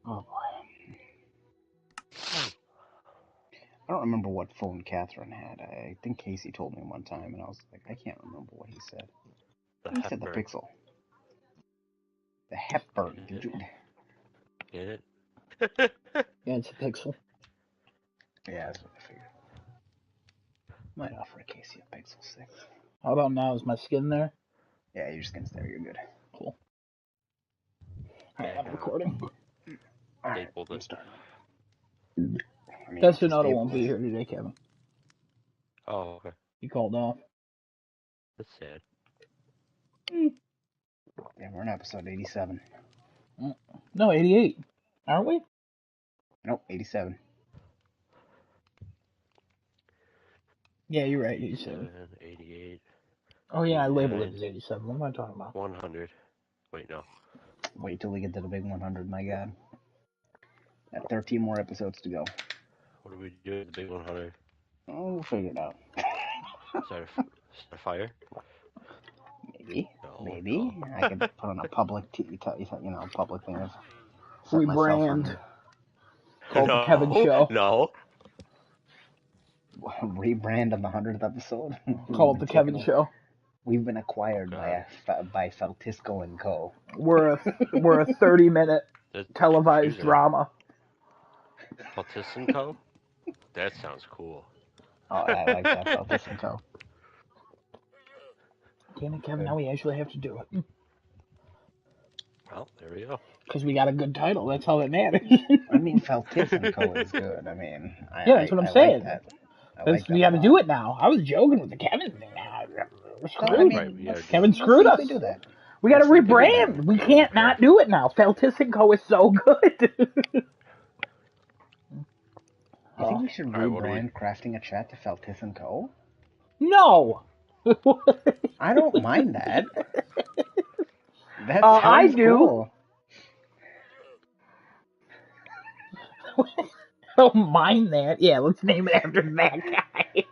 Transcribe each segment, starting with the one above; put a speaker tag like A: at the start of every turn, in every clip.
A: Oh boy. I don't remember what phone Catherine had. I think Casey told me one time, and I was like, I can't remember what he said. He said the Pixel. The Hepburn.
B: Get it?
C: Yeah, it's a Pixel.
A: Yeah, that's what I figured. Might offer Casey a Pixel 6.
C: How about now? Is my skin there?
A: Yeah, your skin's there. You're good.
C: Cool. Alright, I'm recording.
A: Alright,
B: Stapled
A: I'm
B: it.
A: starting.
C: Destinato won't be here today, Kevin.
B: Oh, okay.
C: He called off.
B: That's sad.
A: Yeah, we're in episode 87.
C: No, 88. Aren't we?
A: Nope, 87.
C: Yeah, you're right, 87.
B: 88.
C: Oh yeah, I labeled it as 87. What am I talking about?
B: 100. Wait, no.
A: Wait till we get to the big 100, my god. Got 13 more episodes to go.
B: What do we do with the big 100?
A: Oh, we'll figure it out.
B: Start a fire?
A: Maybe.
B: No,
A: Maybe.
B: no.
A: I could put on a public public thing of
C: Rebrand. Called
B: No,
C: the Kevin Show.
B: No.
A: Rebrand on the 100th episode.
C: Called the Kevin Show.
A: We've been acquired by Feltisco and Co.
C: We're a 30-minute televised drama.
B: Feltis and Co. That sounds cool.
A: Oh, I like that, Feltis and Co.
C: Damn it, Kevin! Now we actually have to do it.
B: Well, there we go.
C: Because we got a good title. That's how it matters.
A: I mean, Feltis and Co. is good. I mean,
C: that's what I'm saying.
A: Like
C: we got to do it now. I was joking with the Kevin thing. We're screwed. Kevin screwed us.
A: Do that.
C: We got to rebrand. We can't not do it now. Feltis and Co. is so good.
A: You think we should rebrand Crafting a Chat to Feltis and Co?
C: No.
A: I don't mind that. That
C: I do.
A: Cool.
C: I don't mind that. Yeah, let's name it after that guy.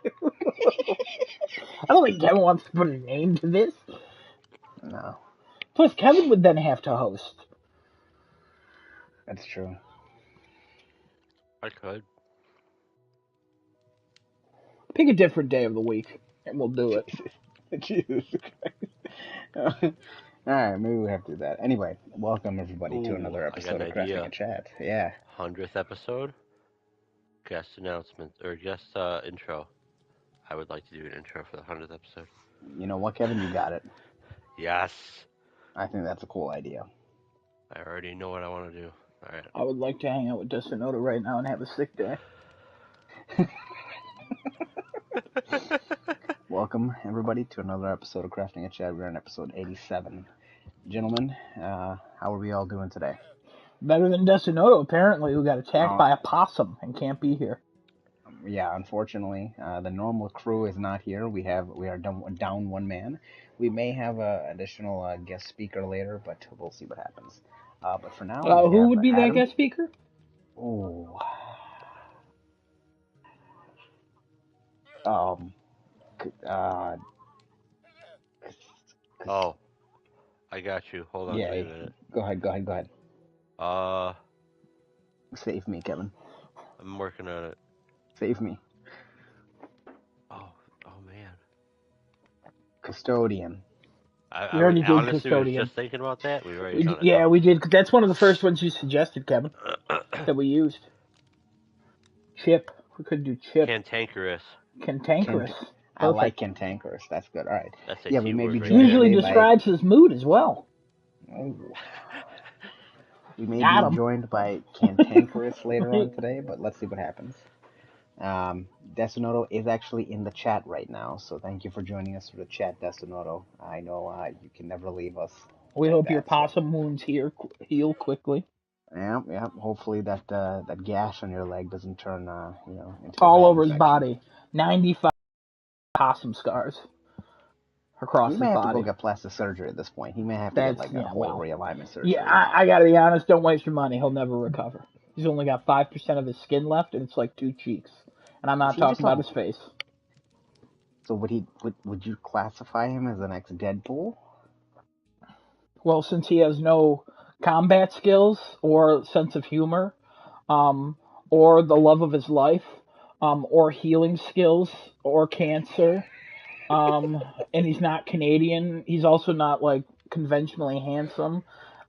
C: I don't think Kevin wants to put a name to this.
A: No.
C: Plus, Kevin would then have to host.
A: That's true.
B: I could.
C: Pick a different day of the week, and we'll do it.
A: Jesus Christ. Alright, maybe we have to do that. Anyway, welcome everybody to another episode of Crafting a Chat. Yeah.
B: 100th episode. Guest announcement, or guest intro. I would like to do an intro for the 100th episode.
A: You know what, Kevin? You got it.
B: Yes.
A: I think that's a cool idea.
B: I already know what I want to do. All right.
C: I would like to hang out with Destinato right now and have a sick day.
A: Welcome, everybody, to another episode of Crafting a Chat. We're on episode 87. Gentlemen, how are we all doing today?
C: Better than Destinato, apparently, who got attacked by a possum and can't be here.
A: Yeah, unfortunately, the normal crew is not here. We are down one man. We may have an additional guest speaker later, but we'll see what happens. But for now,
C: who would be that guest speaker?
A: Oh.
B: Oh, I got you. Hold on, wait a minute.
A: Go ahead. Save me, Kevin.
B: I'm working on it.
A: Save me.
B: Oh man.
A: Custodian.
C: We already did
B: honestly
C: Custodian.
B: Was just thinking about that. We already done it.
C: Yeah, we did. That's one of the first ones you suggested, Kevin, that we used. Chip. We could do Chip.
B: Cantankerous.
A: I like cantankerous. That's good. All right.
B: That's
A: we may be
C: usually describes his mood as well.
A: Oh. We may be joined by cantankerous later on today, but let's see what happens. Destinato is actually in the chat right now, so thank you for joining us for the chat, Destinato. I know you can never leave us.
C: We hope your possum wounds heal quickly.
A: Yeah. Hopefully that gash on your leg doesn't turn, into
C: all over his body. 95 possum scars across his body.
A: He may have to go get plastic surgery at this point. He may have to get a whole realignment surgery.
C: Yeah, I gotta be honest. Don't waste your money. He'll never recover. He's only got 5% of his skin left, and it's like 2 cheeks. And I'm not talking about his face.
A: So would you classify him as the next Deadpool?
C: Well, since he has no combat skills or sense of humor, or the love of his life, or healing skills, or cancer. And he's not Canadian. He's also not like conventionally handsome.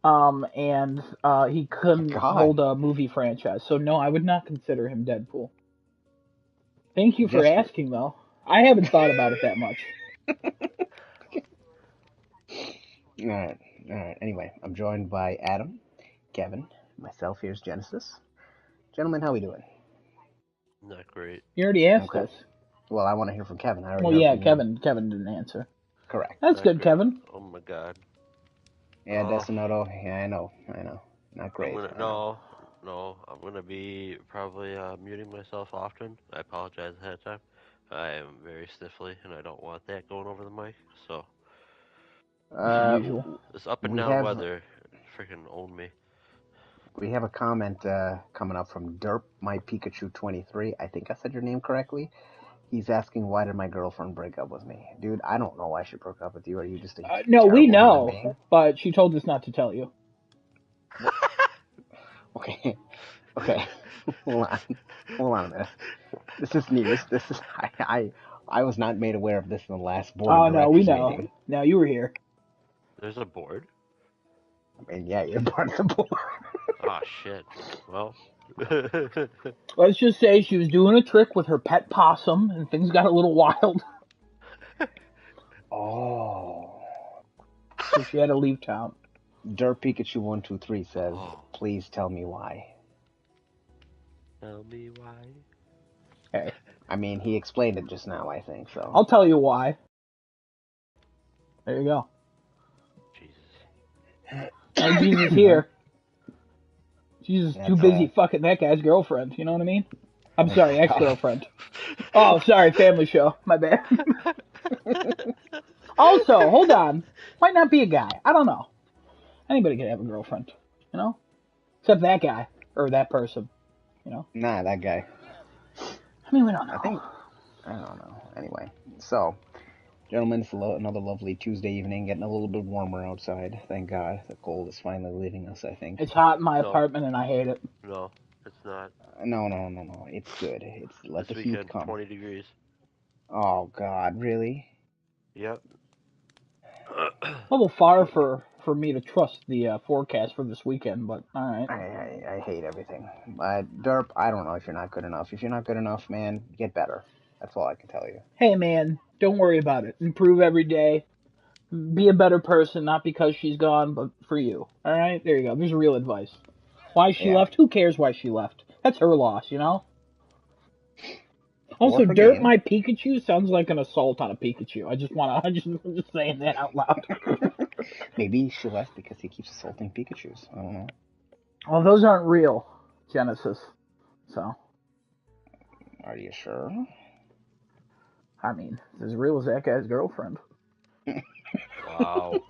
C: And he couldn't hold a movie franchise. So no, I would not consider him Deadpool. Thank you for asking, though. I haven't thought about it that much.
A: All right. Anyway, I'm joined by Adam, Kevin, myself. Here's Genesis. Gentlemen, how we doing?
B: Not great.
C: You already asked us.
A: Well, I want to hear from Kevin.
C: Kevin didn't answer.
A: Correct.
C: That's good, Kevin.
B: Oh my God.
A: Yeah, Destinoto. Yeah, I know. Not great.
B: No, I'm gonna be probably muting myself often. I apologize ahead of time. I am very sniffly, and I don't want that going over the mic. So, this up and down weather freaking owned me.
A: We have a comment coming up from Derp My Pikachu 23. I think I said your name correctly. He's asking, why did my girlfriend break up with me? Dude, I don't know why she broke up with you. Are you just a
C: no, we know, but she told us not to tell you.
A: Okay. Hold on a minute. This is news. I was not made aware of this in the last board.
C: Oh no, we know. Meeting. No, you were here.
B: There's a board?
A: I mean, yeah, you're part of the board.
B: Oh shit. Well.
C: Let's just say she was doing a trick with her pet possum, and things got a little wild.
A: Oh.
C: So she had to leave town.
A: Derp Pikachu 123 says, please tell me why.
B: Tell me why.
C: Hey.
A: I mean, he explained it just now, I think, so.
C: I'll tell you why. There you go.
B: Jesus.
C: And Jesus here. Jesus too busy fucking that guy's girlfriend, you know what I mean? I'm sorry, ex-girlfriend. Oh, sorry, family show. My bad. Also, hold on. Might not be a guy. I don't know. Anybody can have a girlfriend, you know? Except that guy. Or that person, you know?
A: Nah, that guy.
C: I mean, we don't know.
A: I don't know. Anyway, so, gentlemen, it's another lovely Tuesday evening, getting a little bit warmer outside. Thank God. The cold is finally leaving us, I think.
C: It's hot in my apartment, and I hate it.
B: No, it's not.
A: No. It's good. Let the heat come.
B: 20 degrees.
A: Oh, God, really?
B: Yep.
C: A little far for me to trust the forecast for this weekend, but all right.
A: I hate everything. Derp, I don't know if you're not good enough. If you're not good enough, man, get better. That's all I can tell you.
C: Hey, man, don't worry about it. Improve every day. Be a better person, not because she's gone, but for you. All right? There you go. There's real advice. Why she left? Who cares why she left? That's her loss, you know? Also, Dirt My Pikachu sounds like an assault on a Pikachu. I'm just saying that out loud.
A: Maybe she left because he keeps assaulting Pikachus. I don't know.
C: Well, those aren't real, Genesis. So.
A: Are you sure?
C: I mean, it's as real as that guy's girlfriend.
B: Wow.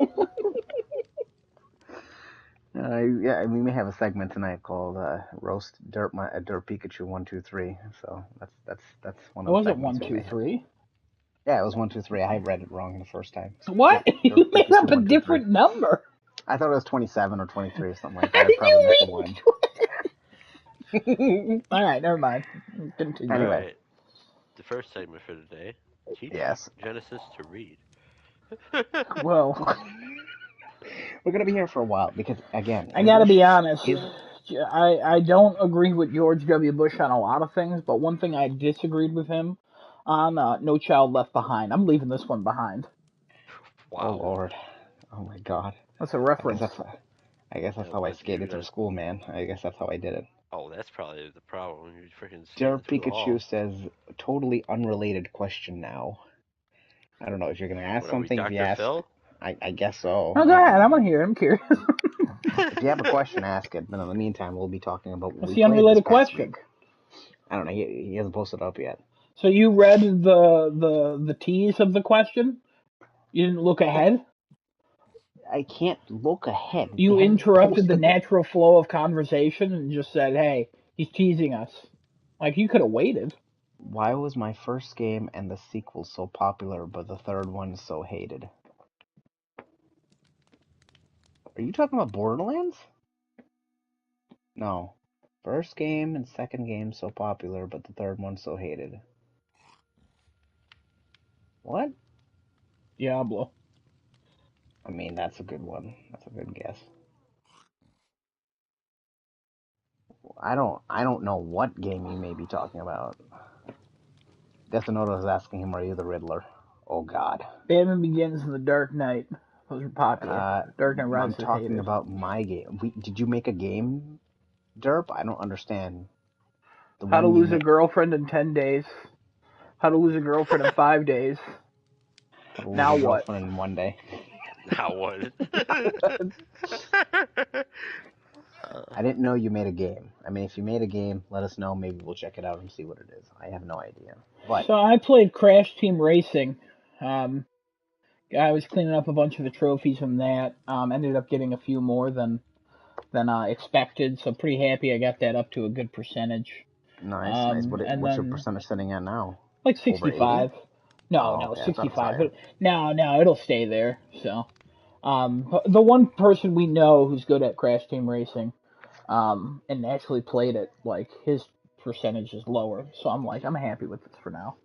A: Yeah, we may have a segment tonight called Roast Dirt Pikachu 123. So that's one of the segments.
C: It wasn't 1, 2, 3.
A: Yeah, it was 1, 2, 3. I read it wrong the first time.
C: What? You made up a different number.
A: I thought it was 27 or 23 or something like that. I probably missed one.
C: All right, never mind. Continue.
A: Anyway,
B: right. The first segment for today. Teach Genesis to read.
C: Well,
A: we're gonna be here for a while because, again,
C: I gotta be honest. I don't agree with George W. Bush on a lot of things, but one thing I disagreed with him on, No Child Left Behind. I'm leaving this one behind.
B: Wow.
A: Oh, Lord. Oh, my God.
C: That's a reference.
A: I guess that's how I skated through school, man. I guess that's how I did it.
B: Oh, that's probably the problem. You freaking
A: Dear Pikachu says, totally unrelated question now. I don't know if you're going to ask something.
B: Dr.
A: If you ask,
B: Phil?
A: I guess so.
C: Oh, go ahead. I'm going to hear it. I'm curious.
A: If you have a question, ask it. But in the meantime, we'll be talking about
C: what's the unrelated question?
A: I don't know. He hasn't posted it up yet.
C: So you read the tease of the question? You didn't look ahead?
A: I can't look ahead.
C: You interrupted the natural flow of conversation and just said, hey, he's teasing us. Like, you could have waited.
A: Why was my first game and the sequel so popular, but the third one so hated? Are you talking about Borderlands? No. First game and second game so popular, but the third one so hated. What?
C: Diablo.
A: I mean, that's a good one. That's a good guess. I don't know what game you may be talking about. Deathanoda is asking him, "Are you the Riddler?" Oh God.
C: Batman Begins and The Dark Knight. Those are popular. Dark Knight
A: I'm
C: Rises is
A: talking
C: hated.
A: about my game. Did you make a game, Derp? I don't understand. The
C: How to
A: one you
C: Lose a
A: made.
C: Girlfriend in 10 Days. How to Lose a Girlfriend in 5 days.
A: How to lose
C: Now
A: a
C: what?
A: girlfriend in one day.
B: Now what?
A: I didn't know you made a game. I mean, if you made a game, let us know. Maybe we'll check it out and see what it is. I have no idea. But
C: So I played Crash Team Racing. I was cleaning up a bunch of the trophies from that. Ended up getting a few more than expected, so pretty happy I got that up to a good percentage.
A: nice, nice.
C: And
A: What's your
C: then
A: percentage sitting at now?
C: like
A: Over 80?
C: 65. No,
A: Oh,
C: no,
A: okay. I thought it was
C: 65.
A: higher.
C: No, it'll stay there. So, the one person we know who's good at Crash Team Racing, and actually played it, like his percentage is lower. So I'm like, I'm happy with this for now.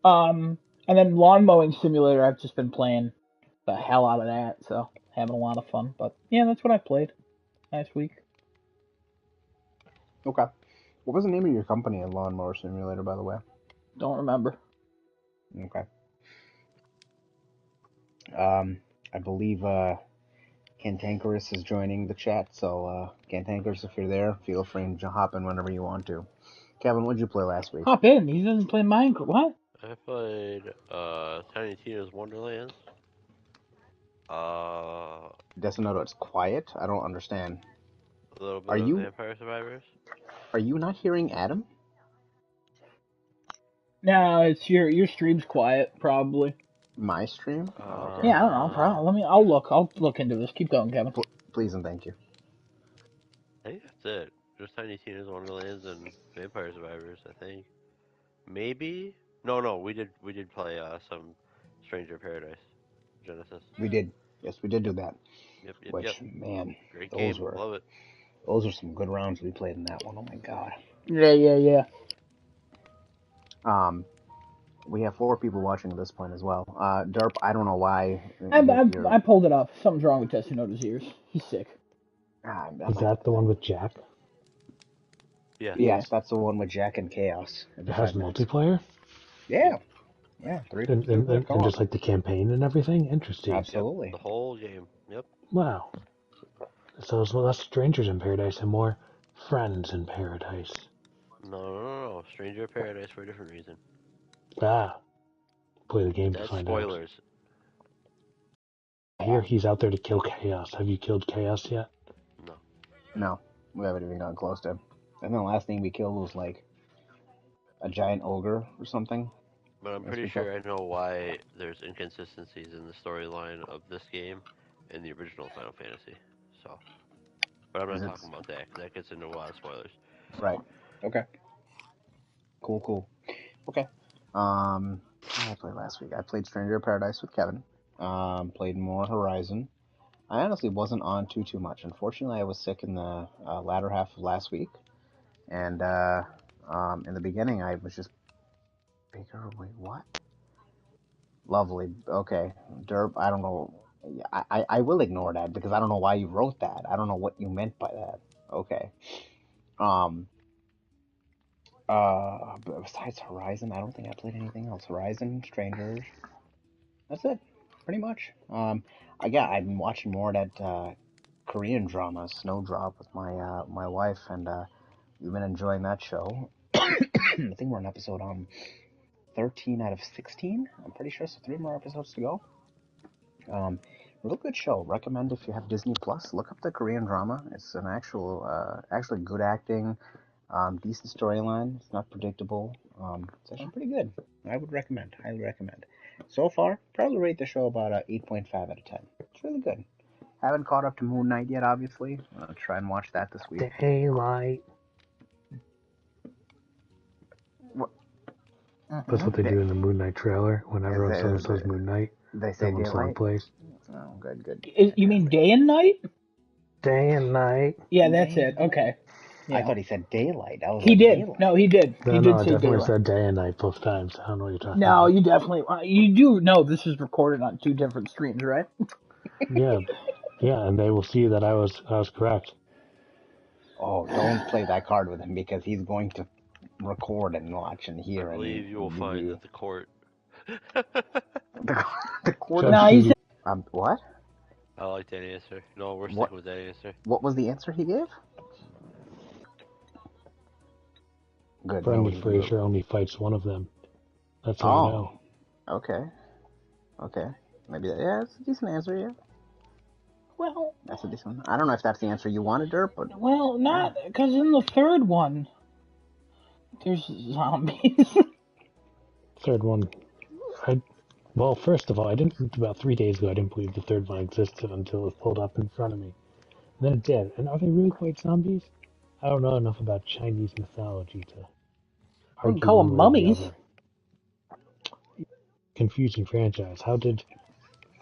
C: And then Lawn Mowing Simulator, I've just been playing the hell out of that, so having a lot of fun. But yeah, that's what I played last week.
A: Okay. What was the name of your company in Lawnmower Simulator, by the way?
C: Don't remember.
A: Okay. I believe Cantankerous is joining the chat, so Cantankerous, if you're there, feel free to hop in whenever you want to. Kevin, what did you play last week?
C: Hop in. He doesn't play Minecraft. What?
B: I played Tiny Tina's Wonderlands.
A: Desonoto, it's quiet. I don't understand.
B: A little bit
A: Are
B: of
A: you
B: Vampire Survivors.
A: are you not hearing Adam?
C: No, it's your stream's quiet, probably.
A: My stream? Okay.
C: Yeah, I don't know. Probably. I'll look into this. Keep going, Kevin.
A: Please and thank you.
B: I think that's it. Just Tiny Tina's Wonderlands and Vampire Survivors, I think. Maybe? No, we did play some Stranger Paradise. Genesis.
A: We did. Yes, we did do that.
B: Yep.
A: Which, man,
B: Great
A: those
B: game. Love it.
A: are some good rounds we played in that one. Oh my God.
C: Yeah.
A: We have 4 people watching at this point as well. Derp, I don't know why.
C: I pulled it off. Something's wrong with Desonota's ears. He's sick.
D: Is that the one with Jack?
B: Yeah.
A: Yes, that's the one with Jack and Chaos.
D: It has multiplayer?
A: Yeah. 3
D: and just like the campaign and everything? Interesting.
A: Absolutely.
B: Yep, the whole game. Yep.
D: Wow. So it's less strangers in paradise and more friends in paradise.
B: No. Stranger Paradise for a different reason.
D: Ah. Play the game
B: That's
D: to find
B: spoilers.
D: out. I hear he's out there to kill Chaos. Have you killed Chaos yet?
A: No, we haven't even gotten close to him. And the last thing we killed was like a giant ogre or something.
B: But I'm pretty sure I know why there's inconsistencies in the storyline of this game and the original Final Fantasy. So, but I'm not talking about that because that gets into a lot of spoilers.
A: Right. Okay. Cool. Okay. What did I play last week? I played Stranger of Paradise with Kevin. Played more Horizon. I honestly wasn't on too much. Unfortunately, I was sick in the latter half of last week, and in the beginning, I was just bigger. Wait, what? Lovely. Okay, Derp. I don't know. I will ignore that because I don't know why you wrote that. I don't know what you meant by that. Okay. Besides Horizon, I don't think I played anything else. Horizon, Strangers. That's it, pretty much. I've been watching more of that Korean drama, Snowdrop, with my wife, and we've been enjoying that show. I think we're on episode 13 out of 16. I'm pretty sure, so 3 more episodes to go. Real good show. Recommend if you have Disney Plus. Look up the Korean drama. It's an actually good acting, decent storyline. It's not predictable. It's actually pretty good. I would recommend. Highly recommend. So far, probably rate the show about 8.5 out of 10. It's really good. Haven't caught up to Moon Knight yet, obviously. I'll try and watch that this week.
D: Daylight.
A: What?
D: That's what they do in the Moon Knight trailer. Whenever someone says Moon Knight,
A: they say
D: that one song
A: Daylight.
D: plays.
A: Oh, good.
C: You mean day and night?
D: day and night.
C: Yeah, that's it. Okay.
A: I
C: Yeah.
A: thought he said daylight. I was
C: He
A: like,
C: did.
A: daylight.
C: No, he did. He
D: No,
C: did
D: I
C: say
D: definitely
C: daylight.
D: said day and night both times. I don't know what you're talking
C: No,
D: about.
C: you definitely. You do know this is recorded on 2 different streams, right?
D: Yeah, yeah, and they will see that I was correct.
A: Oh, don't play that card with him because he's going to record and watch and
B: I
A: hear and
B: believe you will
A: give
B: find
A: you
B: that the court.
A: the court of
D: Judge
C: No, he
D: Judy.
C: said.
A: what?
B: I like that answer. No, we're
A: What?
B: sticking with that answer.
A: What was the answer he gave? Good.
D: Brendan
A: Nobody.
D: Fraser only fights one of them. That's how I know.
A: Okay. Okay. Maybe that. Yeah, it's a decent answer. Yeah,
C: Well,
A: that's a decent one. I don't know if that's the answer you wanted, Derp, but
C: not because in the third one, there's zombies.
D: Third one, well, first of all, about 3 days ago, I didn't believe the third one existed until it was pulled up in front of me. And then it did. And are they really quite zombies? I don't know enough about Chinese mythology to
C: We can
D: argue
C: call
D: one
C: them
D: way or the
C: mummies.
D: other. Confusing franchise. How did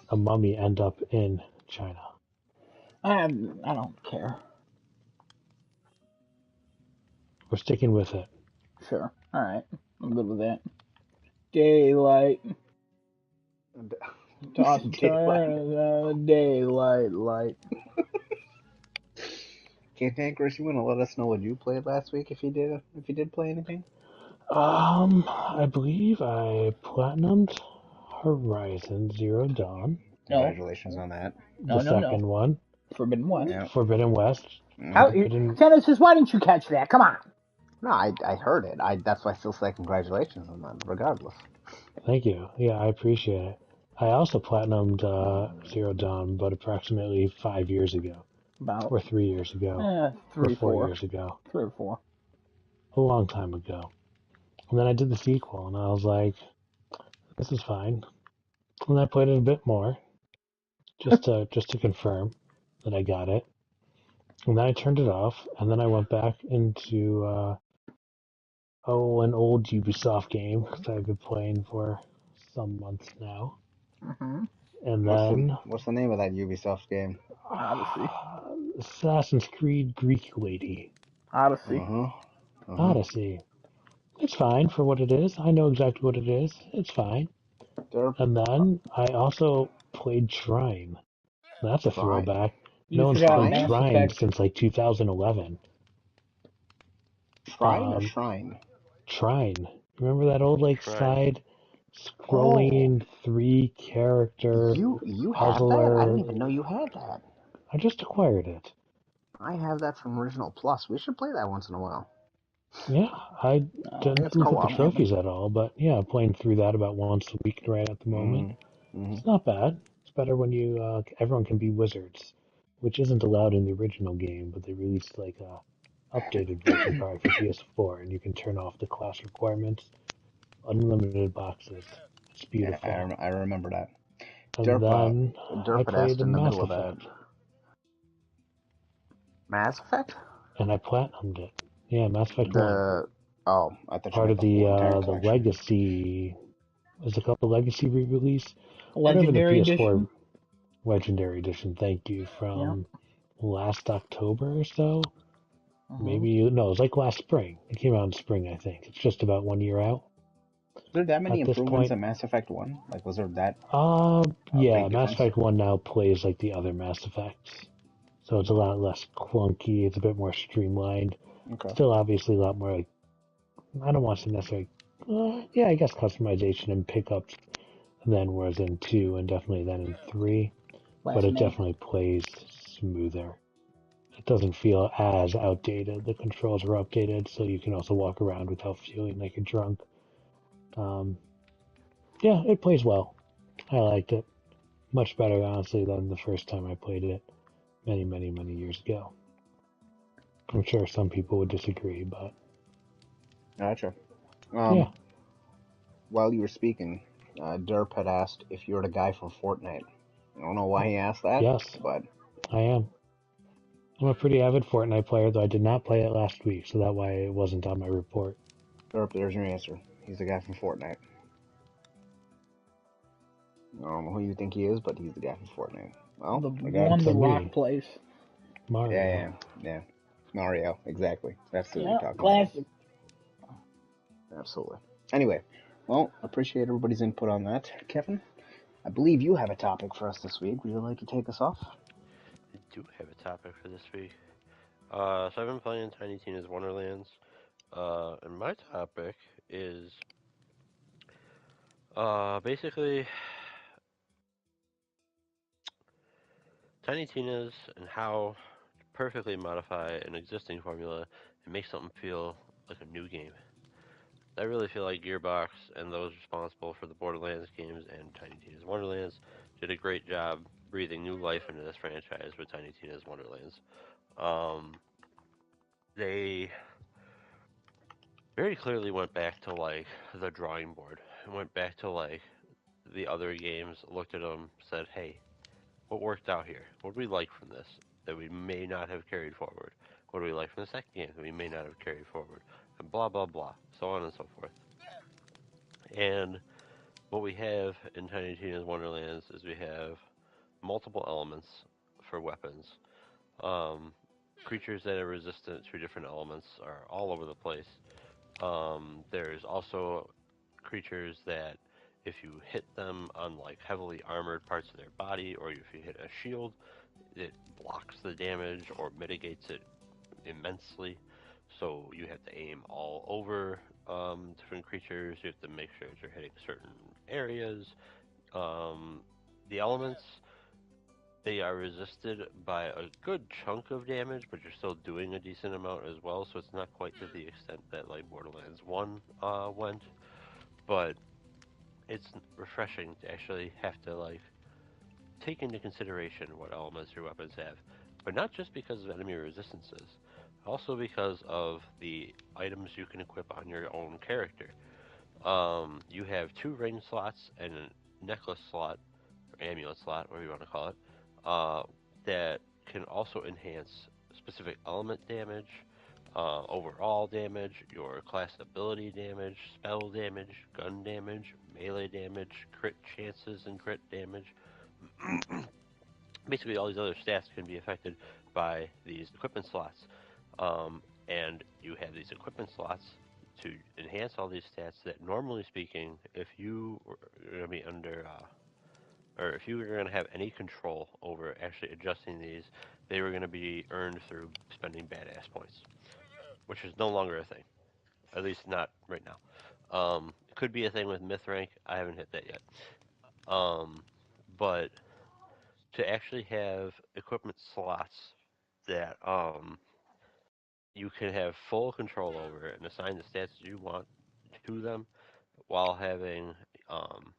D: a mummy end up in China?
C: I don't care.
D: We're sticking with it.
C: Sure. All right. I'm good with that. Daylight. Toss daylight, light.
A: Cantankerous, you want to let us know what you played last week if you did play anything?
D: I believe I platinumed Horizon Zero Dawn.
C: No.
A: Congratulations on that.
C: No,
D: The second one,
C: Forbidden West.
A: Yeah.
D: Forbidden West.
C: How, Genesis, why didn't you catch that? Come on.
A: No, I heard it. That's why I still say congratulations on that, regardless.
D: Thank you. Yeah, I appreciate it. I also platinumed Zero Dawn, but approximately 5 years ago.
C: About.
D: Or 3 years ago.
C: 3,
D: or 4
C: 4
D: years ago.
C: 3 or 4.
D: A long time ago. And then I did the sequel, and I was like, this is fine. And I played it a bit more, just to confirm that I got it. And then I turned it off, and then I went back into an old Ubisoft game that I've been playing for some months now.
C: Mm-hmm.
D: And then
A: what's the name of that Ubisoft game?
C: Odyssey.
D: Assassin's Creed Greek Lady.
C: Odyssey.
D: Odyssey. It's fine for what it is. I know exactly what it is. It's fine. And then I also played Trine. That's a throwback. No one's played Trine since like 2011.
A: Trine or Shrine?
D: Trine. Remember that old like side scrolling 3-character
A: you
D: puzzler?
A: Have that? I didn't even know you had that.
D: I just acquired it.
A: I have that from Original Plus. We should play that once in a while.
D: Yeah, I didn't look at the trophies at all, but yeah, playing through that about once a week right at the moment. It's not bad. It's better when you everyone can be wizards, which isn't allowed in the original game, but they released like a updated version probably for PS4, and you can turn off the class requirements. Unlimited boxes. It's beautiful.
A: Yeah, I remember that.
D: And then I played
A: in the
D: Mass
A: middle
D: Effect.
A: of that. Mass Effect?
D: And I platinumed it. Yeah, Mass Effect 1.
A: Oh, I thought
D: part
A: you
D: of the Legacy. Is it called the Legacy re-release?
C: Legendary
D: Whatever the PS4
C: Edition.
D: Legendary Edition. Thank you. From last October or so. Maybe no, it was like last spring. It came out in spring, I think. It's just about 1 year out.
A: Were there that many improvements in Mass Effect 1? Like, was there that?
D: Yeah, Mass Effect 1 now plays like the other Mass Effects. So it's a lot less clunky. It's a bit more streamlined.
A: Okay.
D: Still, obviously, a lot more like, I don't want to say necessarily, I guess customization and pickups than was in 2 and definitely than in 3. But it definitely plays smoother. It doesn't feel as outdated. The controls are updated, so you can also walk around without feeling like you're drunk. Yeah, it plays well. I liked it. Much better, honestly, than the first time I played it many, many, many years ago. I'm sure some people would disagree, but...
A: Gotcha.
D: Yeah.
A: While you were speaking, Derp had asked if you're the guy from Fortnite. I don't know why he asked that.
D: Yes,
A: but
D: I am. I'm a pretty avid Fortnite player, though I did not play it last week, so that why it wasn't on my report.
A: Derp, there's your answer. He's the guy from Fortnite. I don't know who you think he is, but he's the guy from Fortnite. Well,
C: the one The Rock plays.
D: Mario.
A: Yeah. Mario, exactly. That's what you're
C: Yeah,
A: talking about.
C: classic.
A: Absolutely. Anyway, well, appreciate everybody's input on that. Kevin, I believe you have a topic for us this week. Would you like to take us off?
B: I do have a topic for this week. So I've been playing Tiny Tina's Wonderlands. And my topic is basically Tiny Tina's and how to perfectly modify an existing formula and make something feel like a new game. I really feel like Gearbox and those responsible for the Borderlands games and Tiny Tina's Wonderlands did a great job breathing new life into this franchise with Tiny Tina's Wonderlands. They very clearly went back to like the drawing board and went back to like the other games, looked at them, said, "Hey, what worked out here? What do we like from this that we may not have carried forward? What do we like from the second game that we may not have carried forward?" And blah blah blah, so on and so forth. And what we have in Tiny Tina's Wonderlands is we have multiple elements for weapons. Um, Creatures that are resistant to different elements are all over the place. There's also creatures that if you hit them on like heavily armored parts of their body, or if you hit a shield, it blocks the damage or mitigates it immensely. So you have to aim all over different creatures. You have to make sure that you're hitting certain areas. Um, the elements, they are resisted by a good chunk of damage, but you're still doing a decent amount as well. So it's not quite to the extent that like Borderlands 1 went, but it's refreshing to actually have to like take into consideration what elements your weapons have, but not just because of enemy resistances, also because of the items you can equip on your own character. You have 2 ring slots and a necklace slot, or amulet slot, whatever you want to call it, uh, that can also enhance specific element damage, overall damage, your class ability damage, spell damage, gun damage, melee damage, crit chances and crit damage. Basically, all these other stats can be affected by these equipment slots. And you have these equipment slots to enhance all these stats that, normally speaking, if you were going to be under, or if you were going to have any control over actually adjusting these, they were going to be earned through spending badass points, which is no longer a thing. At least not right now. It could be a thing with myth rank. I haven't hit that yet. But to actually have equipment slots that you can have full control over and assign the stats you want to them while having um,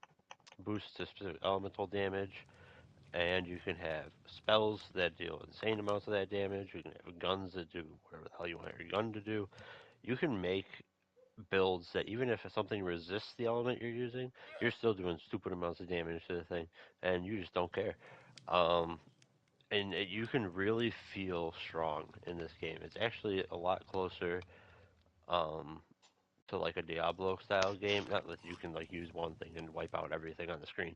B: boosts to specific elemental damage, and you can have spells that deal insane amounts of that damage. You can have guns that do whatever the hell you want your gun to do. You can make builds that even if something resists the element you're using, you're still doing stupid amounts of damage to the thing, and you just don't care. Um, and you can really feel strong in this game. It's actually a lot closer um, to like a Diablo style game. Not that you can like use one thing and wipe out everything on the screen.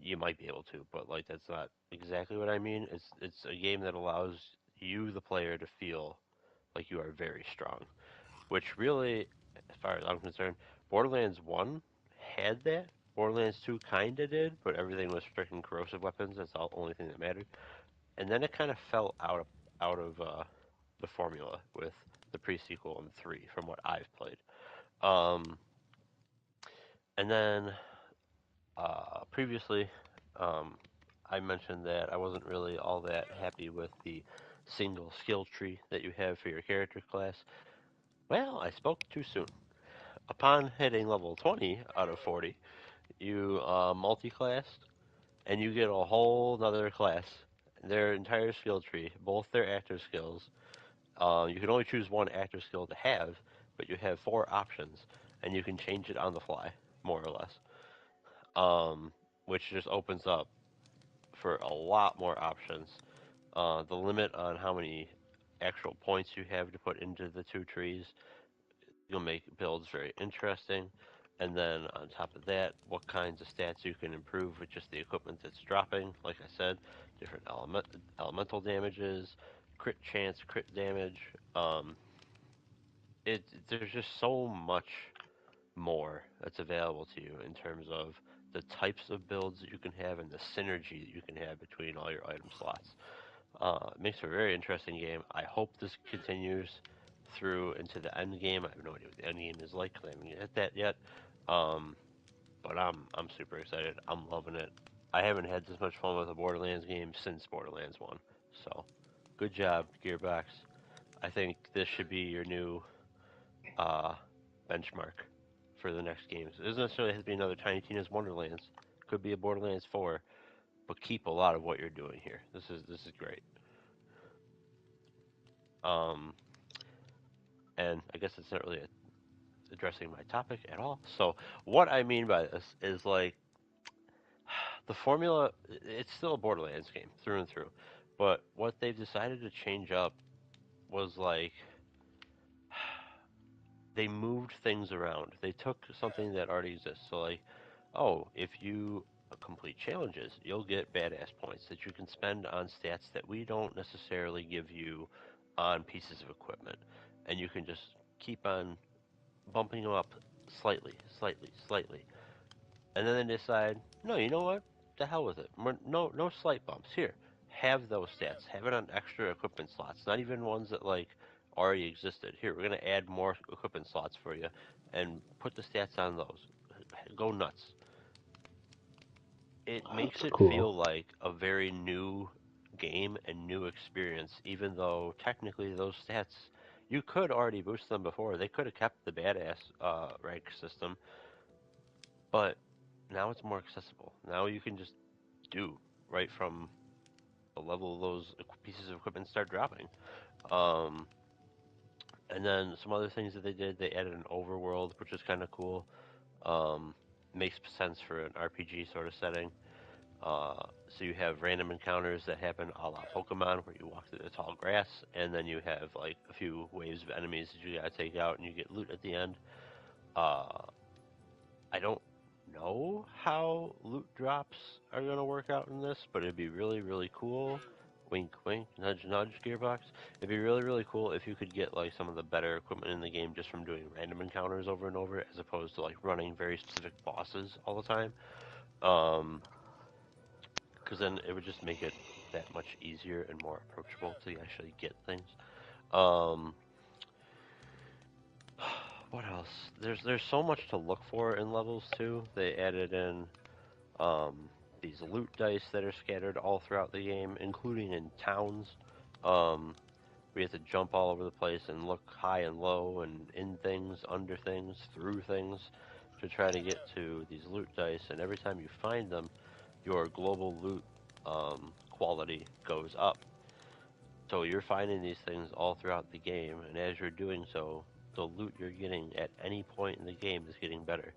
B: You might be able to, but like that's not exactly what I mean. It's a game that allows you, the player, to feel like you are very strong. Which really, as far as I'm concerned, Borderlands 1 had that. Borderlands 2 kinda did, but everything was freaking corrosive weapons. That's the only thing that mattered. And then it kind of fell out of the formula with the pre-sequel and 3, from what I've played. Um, and then previously, um, I mentioned that I wasn't really all that happy with the single skill tree that you have for your character class. Well, I spoke too soon. Upon hitting level 20 out of 40, you multi-classed, and you get a whole other class. Their entire skill tree, both their active skills. You can only choose one active skill to have, but you have 4 options, and you can change it on the fly, more or less. Which just opens up for a lot more options. The limit on how many actual points you have to put into the 2 trees, you'll make builds very interesting. And then on top of that, what kinds of stats you can improve with just the equipment that's dropping. Like I said, different elemental damages, crit chance, crit damage. There's just so much more that's available to you in terms of the types of builds that you can have and the synergy that you can have between all your item slots. It makes for a very interesting game. I hope this continues through into the end game. I have no idea what the end game is like because I haven't hit that yet. But I'm super excited. I'm loving it. I haven't had this much fun with a Borderlands game since Borderlands 1. So, good job, Gearbox. I think this should be your new benchmark for the next games. It doesn't necessarily have to be another Tiny Tina's Wonderlands. Could be a Borderlands 4, but keep a lot of what you're doing here. This is great. And I guess it's not really addressing my topic at all. So what I mean by this is like the formula. It's still a Borderlands game through and through, but what they've decided to change up was like they moved things around. They took something that already exists. So like, oh, if you complete challenges, you'll get badass points that you can spend on stats that we don't necessarily give you on pieces of equipment, and you can just keep on bumping them up slightly, slightly, and then they decide, no, you know what? The hell with it. No slight bumps. Here, have those stats. Have it on extra equipment slots. Not even ones that like already existed. Here, we're gonna add more equipment slots for you, and put the stats on those. Go nuts. It makes
D: That's
B: it
D: cool.
B: feel like a very new game and new experience, even though technically those stats you could already boost them before. They could have kept the badass rank system, but now it's more accessible. Now you can just do right from the level those pieces of equipment start dropping. And then some other things that they did, they added an overworld, which is kind of cool. Makes sense for an RPG sort of setting. So you have random encounters that happen a la Pokemon, where you walk through the tall grass, and then you have like a few waves of enemies that you gotta take out, and you get loot at the end. I don't know how loot drops are gonna work out in this, but it'd be really cool. Wink, wink, nudge, nudge, Gearbox. It'd be really cool if you could get like some of the better equipment in the game just from doing random encounters over and over, as opposed to like running very specific bosses all the time. Because then it would just make it that much easier and more approachable to actually get things. What else? There's so much to look for in levels too. They added in these loot dice that are scattered all throughout the game, including in towns. We have to jump all over the place and look high and low and in things, under things, through things to try to get to these loot dice. And every time you find them, your global loot quality goes up. So you're finding these things all throughout the game, and as you're doing so, the loot you're getting at any point in the game is getting better.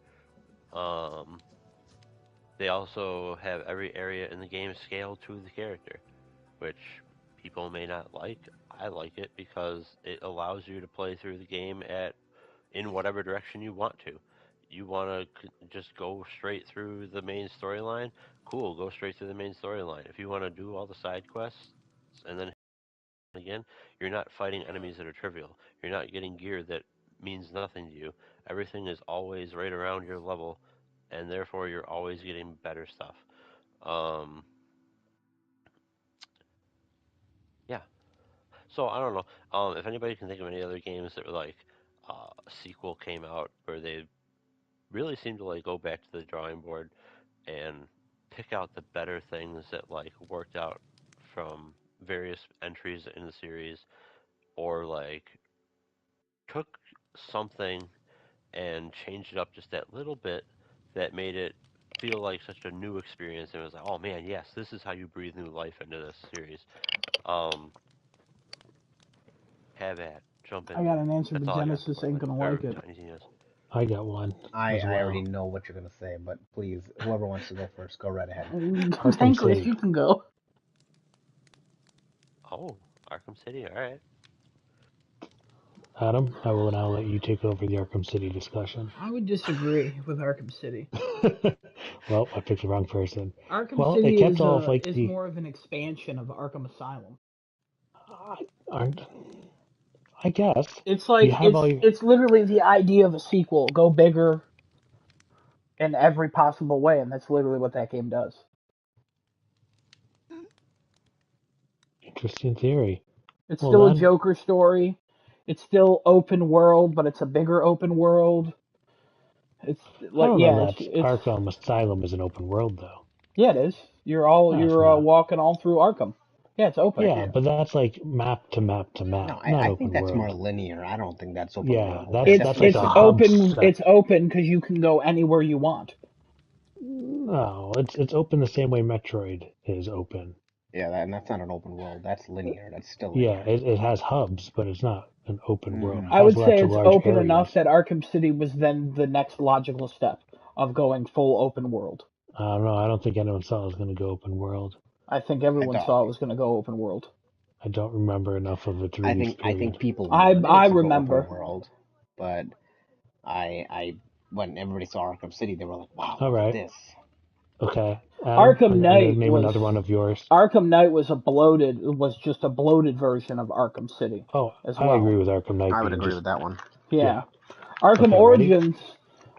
B: They also have every area in the game scaled to the character, which people may not like. I like it because it allows you to play through the game in whatever direction you want to. You want to just go straight through the main storyline? Cool, go straight through the main storyline. If you want to do all the side quests and then again, you're not fighting enemies that are trivial. You're not getting gear that means nothing to you. Everything is always right around your level, and therefore you're always getting better stuff. Yeah. So I don't know. If anybody can think of any other games that were like a sequel came out where they really seemed to like go back to the drawing board and pick out the better things that like worked out from various entries in the series, or like took something and changed it up just that little bit that made it feel like such a new experience, and it was like, oh man, yes, this is how you breathe new life into this series. Have at, jump in
C: I got
B: there.
C: an answer,
B: That's
C: but
B: all I got
C: Genesis
B: for
C: ain't gonna like it.
B: Tiny Tina's.
D: I got one
A: I
D: as well.
A: already know what you're gonna say, but please, whoever wants to go first, go right ahead.
C: Thankless, you can go.
B: Oh, Arkham City, alright.
D: Adam, I will now let you take over the Arkham City discussion.
C: I would disagree with Arkham City.
D: Well, I picked the wrong person.
C: Arkham
D: Well,
C: City
D: they kept
C: is,
D: all of like
C: is
D: the.
C: more of an expansion of Arkham Asylum.
D: Aren't I guess
C: It's
D: you
C: like
D: have all your
C: it's literally the idea of a sequel. Go bigger in every possible way, and that's literally what that game does.
D: interesting theory.
C: It's
D: Well,
C: still a
D: that
C: Joker story. It's still open world, but it's a bigger open world. It's
D: I
C: like
D: don't know
C: yeah,
D: that
C: it's
D: Arkham Asylum is an open world though.
C: yeah, it is.
D: No, it's
C: You're
D: not.
C: walking all through Arkham. Yeah, it's open.
D: Yeah,
A: Yeah.
D: but that's like map to map to
A: No,
D: map, not
A: I think
D: open
A: that's more
D: world.
A: linear. I don't think that's open
D: Yeah,
A: world. That's
D: that's
A: definitely
D: like
C: It's
D: a
A: sandbox.
D: hub
C: open.
D: set.
C: It's open because you can go anywhere you want.
D: No, it's open the same way Metroid is open.
A: Yeah, and that's not an open world. That's linear. That's still
D: Yeah,
A: linear.
D: it has hubs, but it's not an open world. It
A: Mm.
C: I
D: has
C: would
D: lots
C: say
D: of
C: it's
D: large
C: open enough
D: areas.
C: that Arkham City was then the next logical step of going full open world.
D: I don't know. I don't think anyone saw it was going to go open world.
C: I think
A: I
C: everyone
A: thought.
C: saw it was going to go open world.
D: I don't remember enough of its release
A: I think
D: period.
A: people wanted
C: I
A: it to go open
C: remember.
A: world, but I when everybody saw Arkham City, they were like, "Wow,
D: All
A: look at
D: right.
A: this."
D: Okay. Adam,
C: Arkham Knight
D: name
C: was
D: another one of yours.
C: was just a bloated version of Arkham City
D: Oh,
C: as
D: I agree
C: well.
D: with Arkham Knight
A: I would
D: being
A: agree
D: just,
A: with that one.
D: yeah.
C: Yeah. Arkham
D: Okay, ready?
C: Origins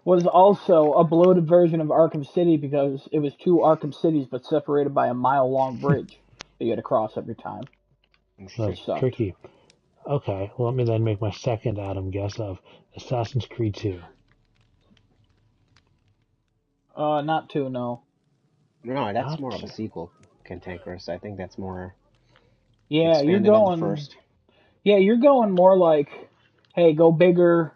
C: was also a bloated version of Arkham City because it was two Arkham Cities but separated by a mile-long bridge that you had to cross every time,
A: Interesting.
C: which
D: That's
C: sucked.
D: tricky. Okay, well, let me then make my second Adam guess of Assassin's Creed 2.
C: Not two, no.
A: No, that's
D: Not
A: more of a sequel, Cantankerous. I think that's more
C: Yeah,
A: expanded on the first.
C: you're going more like, hey, go bigger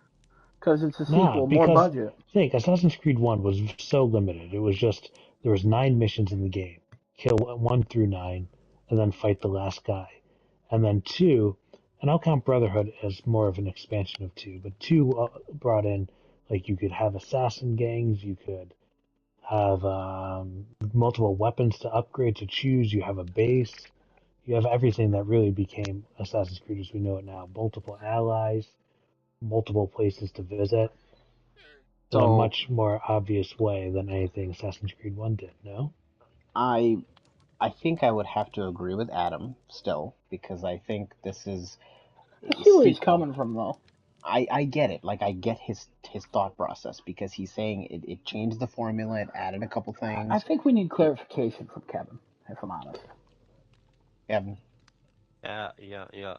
C: because it's a
D: nah,
C: sequel, more
D: because
C: budget.
D: think Assassin's Creed 1 was so limited. It was just there was 9 missions in the game. Kill 1 through 9 and then fight the last guy. And then 2, and I'll count Brotherhood as more of an expansion of 2, but 2 brought in like you could have assassin gangs, you could have multiple weapons to upgrade to choose. You have a base. You have everything that really became Assassin's Creed as we know it now. Multiple allies, multiple places to visit in a
A: So
D: much more obvious way than anything Assassin's Creed 1 did, no?
A: I I think I would have to agree with Adam still because I think this is
C: I
A: a
C: see where he's
A: sequel.
C: coming from, though.
A: I get it. Like I get his thought process because he's saying it changed the formula. It added a couple
C: I
A: things.
C: think we need
A: It
C: clarification from Kevin, if I'm honest.
A: Evan,
B: Yeah.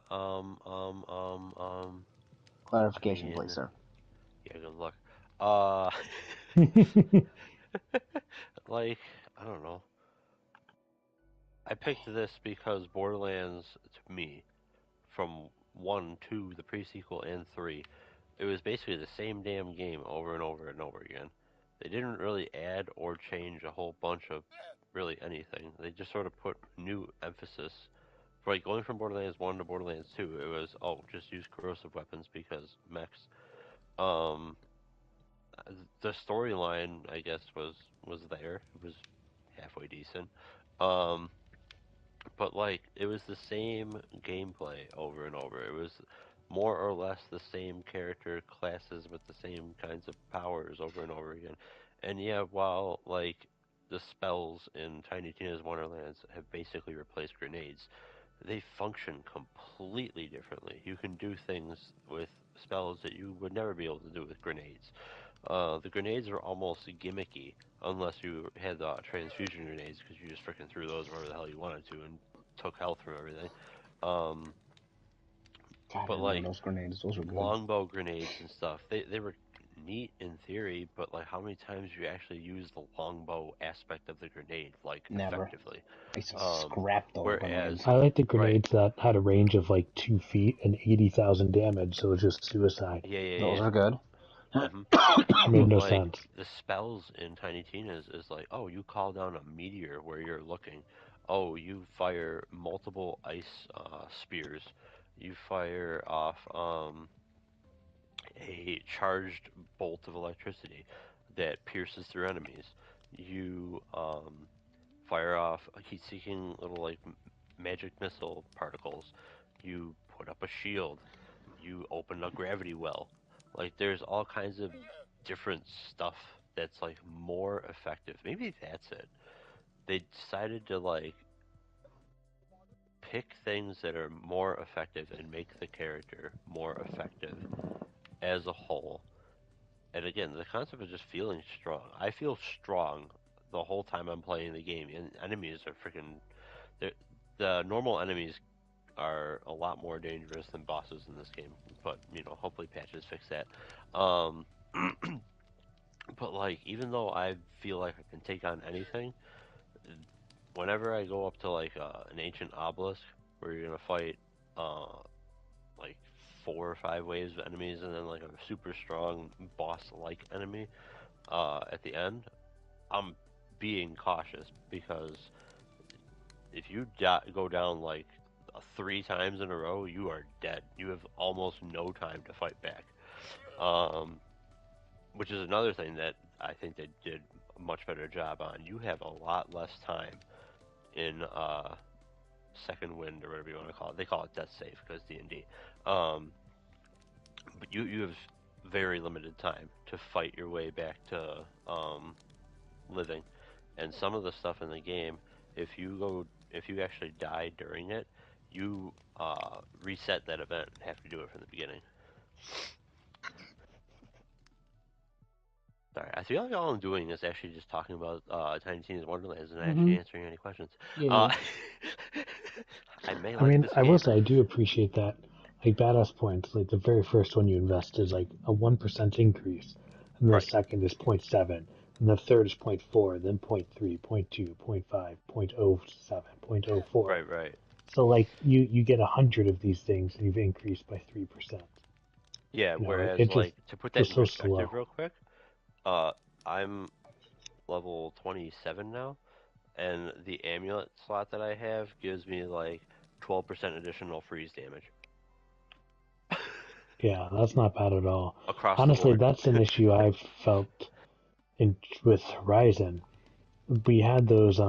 B: I
A: clarification, please,
B: mean,
A: sir.
B: yeah, good luck. Uh, like, I don't know. I picked this because Borderlands, to me, from 1, 2, the pre-sequel, and 3, it was basically the same damn game over and over and over again. They didn't really add or change a whole bunch of really anything. They just sort of put new emphasis. For like going from Borderlands 1 to Borderlands 2, it was, oh, just use corrosive weapons because mechs. Um, the storyline, I guess, was there. It was halfway decent. Um, but like it was the same gameplay over and over. It was more or less the same character classes with the same kinds of powers over and over again. And yeah, while like the spells in Tiny Tina's Wonderlands have basically replaced grenades, they function completely differently. You can do things with spells that you would never be able to do with grenades. The grenades are almost gimmicky unless you had the transfusion grenades because you just freaking threw those wherever the hell you wanted to and took health from everything. Um,
A: God, I
B: but
A: remember
B: like
A: those grenades. Those were good.
B: longbow grenades and stuff, they were neat in theory, but like how many times you actually use the longbow aspect of the grenade like
A: Never.
B: effectively?
A: I used to
B: Um,
A: scrap those
B: whereas
A: grenades.
D: I like the
B: right,
D: grenades that had a range of like 2 feet and 80,000 damage, so it was just suicide.
A: Those
B: yeah.
A: are good.
B: hmm
D: It made
B: But
D: no
B: like
D: sense.
B: the spells in Tiny Tina's is like, oh, you call down a meteor where you're looking. Oh, you fire multiple ice spears. You fire off a charged bolt of electricity that pierces through enemies. You fire off heat-seeking little like magic missile particles. You put up a shield. You open a gravity well. Like there's all kinds of different stuff that's like more effective. Maybe that's it. They decided to like pick things that are more effective and make the character more effective as a whole. And again, the concept of just feeling strong. I feel strong the whole time I'm playing the game, and enemies are the normal enemies are a lot more dangerous than bosses in this game. But hopefully patches fix that. Um, but like, even though I feel like I can take on anything, whenever I go up to like an ancient obelisk where you're gonna fight like 4 or 5 waves of enemies and then like a super strong boss-like enemy at the end, I'm being cautious because if you go down like 3 times in a row, you are dead. You have almost no time to fight back. Which is another thing that I think they did a much better job on. You have a lot less time in Second Wind or whatever you want to call it. They call it Death Save because D&D. But you have very limited time to fight your way back to living. And some of the stuff in the game, if you actually die during it, you reset that event and have to do it from the beginning. Sorry, I feel like all I'm doing is actually just talking about Tiny Tina's Wonderlands and actually answering any questions.
C: Yeah.
D: I will say I do appreciate that. Like badass points, like the very first one you invest is like a 1% increase, and the second is 0.7, and the third is 0.4, then 0.3, 0.2, 0.5, 0.07, 0.04.
B: Right.
D: So like you get 100 of these things, and you've increased by 3%.
B: Yeah, whereas like to put that in perspective real quick, I'm level 27 now, and the amulet slot that I have gives me like 12% additional freeze damage.
D: Yeah, that's not bad at all.
B: Across
D: Honestly,
B: the board.
D: that's an issue I've felt with Horizon. We had those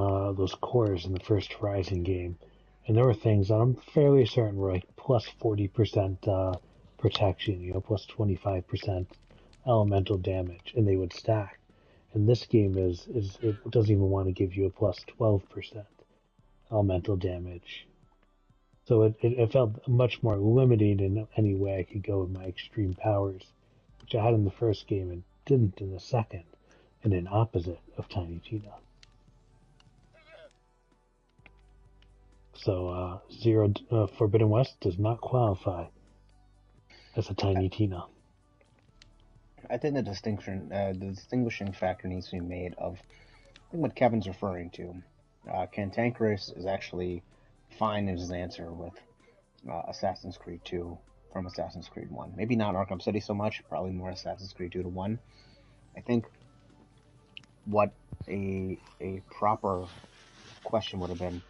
D: cores in the first Horizon game, and there were things that I'm fairly certain were like plus 40% protection, plus 25% elemental damage, and they would stack. And this game it doesn't even want to give you a plus 12% elemental damage. So it felt much more limiting in any way I could go with my extreme powers, which I had in the first game and didn't in the second, and an opposite of Tiny Tina. So Zero Forbidden West does not qualify as a Tiny Tina.
A: I think the distinguishing factor needs to be made of what Kevin's referring to. Cantankerous is actually fine in his answer with Assassin's Creed 2 from Assassin's Creed 1. Maybe not Arkham City so much, probably more Assassin's Creed 2 to 1. I think what a proper question would have been,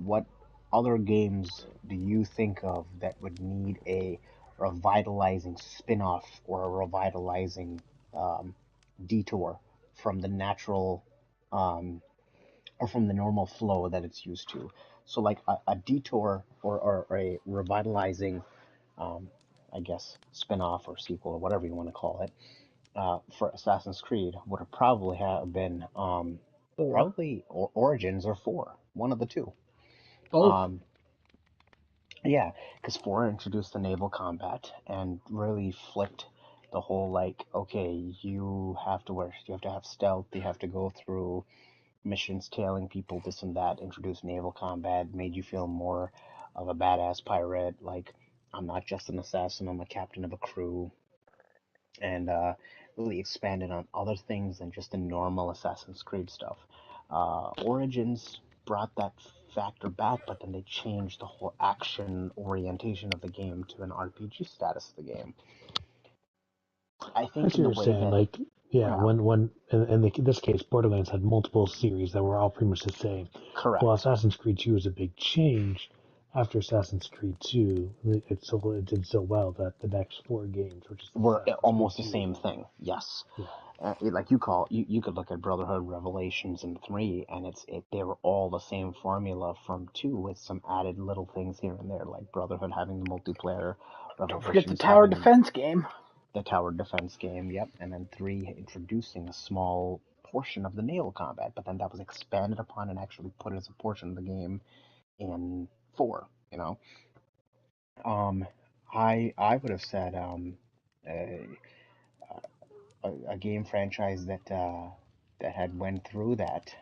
A: what other games do you think of that would need a revitalizing spin-off or a revitalizing detour from the natural or from the normal flow that it's used to? So like a detour or a revitalizing I guess spin-off or sequel or whatever you want to call it for Assassin's Creed would have probably have been probably Origins or 4, one of the two. Yeah, because 4 introduced the naval combat and really flipped the whole like, okay, you have to have stealth, you have to go through missions tailing people, this and that, introduced naval combat, made you feel more of a badass pirate, like I'm not just an assassin, I'm a captain of a crew, and really expanded on other things than just the normal Assassin's Creed stuff. Origins brought that factor back, but then they changed the whole action orientation of the game to an RPG status of the game. I think in the way that
D: when in this case Borderlands had multiple series that were all pretty much the same.
A: Correct.
D: Well, Assassin's Creed 2 was a big change. After Assassin's Creed 2, it did so well that the next 4 games
A: were almost the same thing. Yes.
D: Yeah.
A: Like you could look at Brotherhood, Revelations, and 3, and they were all the same formula from 2 with some added little things here and there, like Brotherhood having the multiplayer.
C: Don't forget the tower defense game.
A: The tower defense game, yep. And then 3 introducing a small portion of the naval combat, but then that was expanded upon and actually put as a portion of the game in 4. You know, I would have said a, a game franchise that had went through that.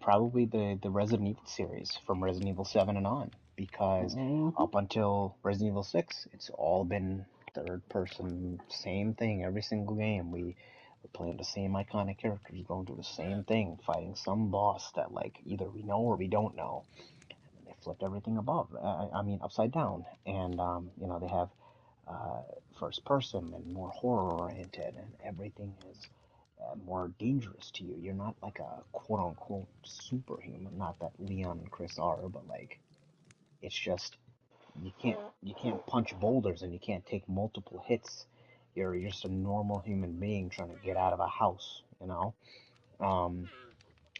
A: Probably the Resident Evil series from Resident Evil 7 and on, because up until Resident Evil 6, it's all been third person, same thing every single game. We're playing the same iconic characters, going through the same thing, fighting some boss that like either we know or we don't know. And they flipped everything I mean upside down, and you know they have uh, first person and more horror oriented, and everything is more dangerous to you. You're not like a quote unquote superhuman. Not that Leon and Chris are, but like it's just you can't punch boulders and you can't take multiple hits. You're just a normal human being trying to get out of a house, you know. Um,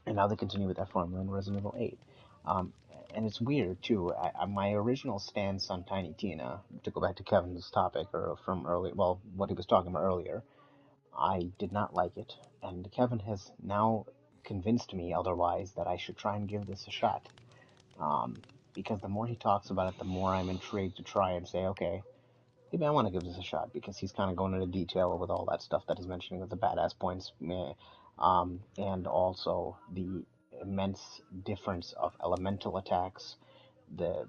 A: and now they continue with that formula in Resident Evil 8. Um, and it's weird too. My original stance on Tiny Tina, to go back to Kevin's topic or from earlier, well, what he was talking about earlier, I did not like it, and Kevin has now convinced me otherwise that I should try and give this a shot. Because the more he talks about it, the more I'm intrigued to try and say, okay, maybe I want to give this a shot, because he's kind of going into detail with all that stuff that he's mentioning with the badass points, and also the immense difference of elemental attacks, the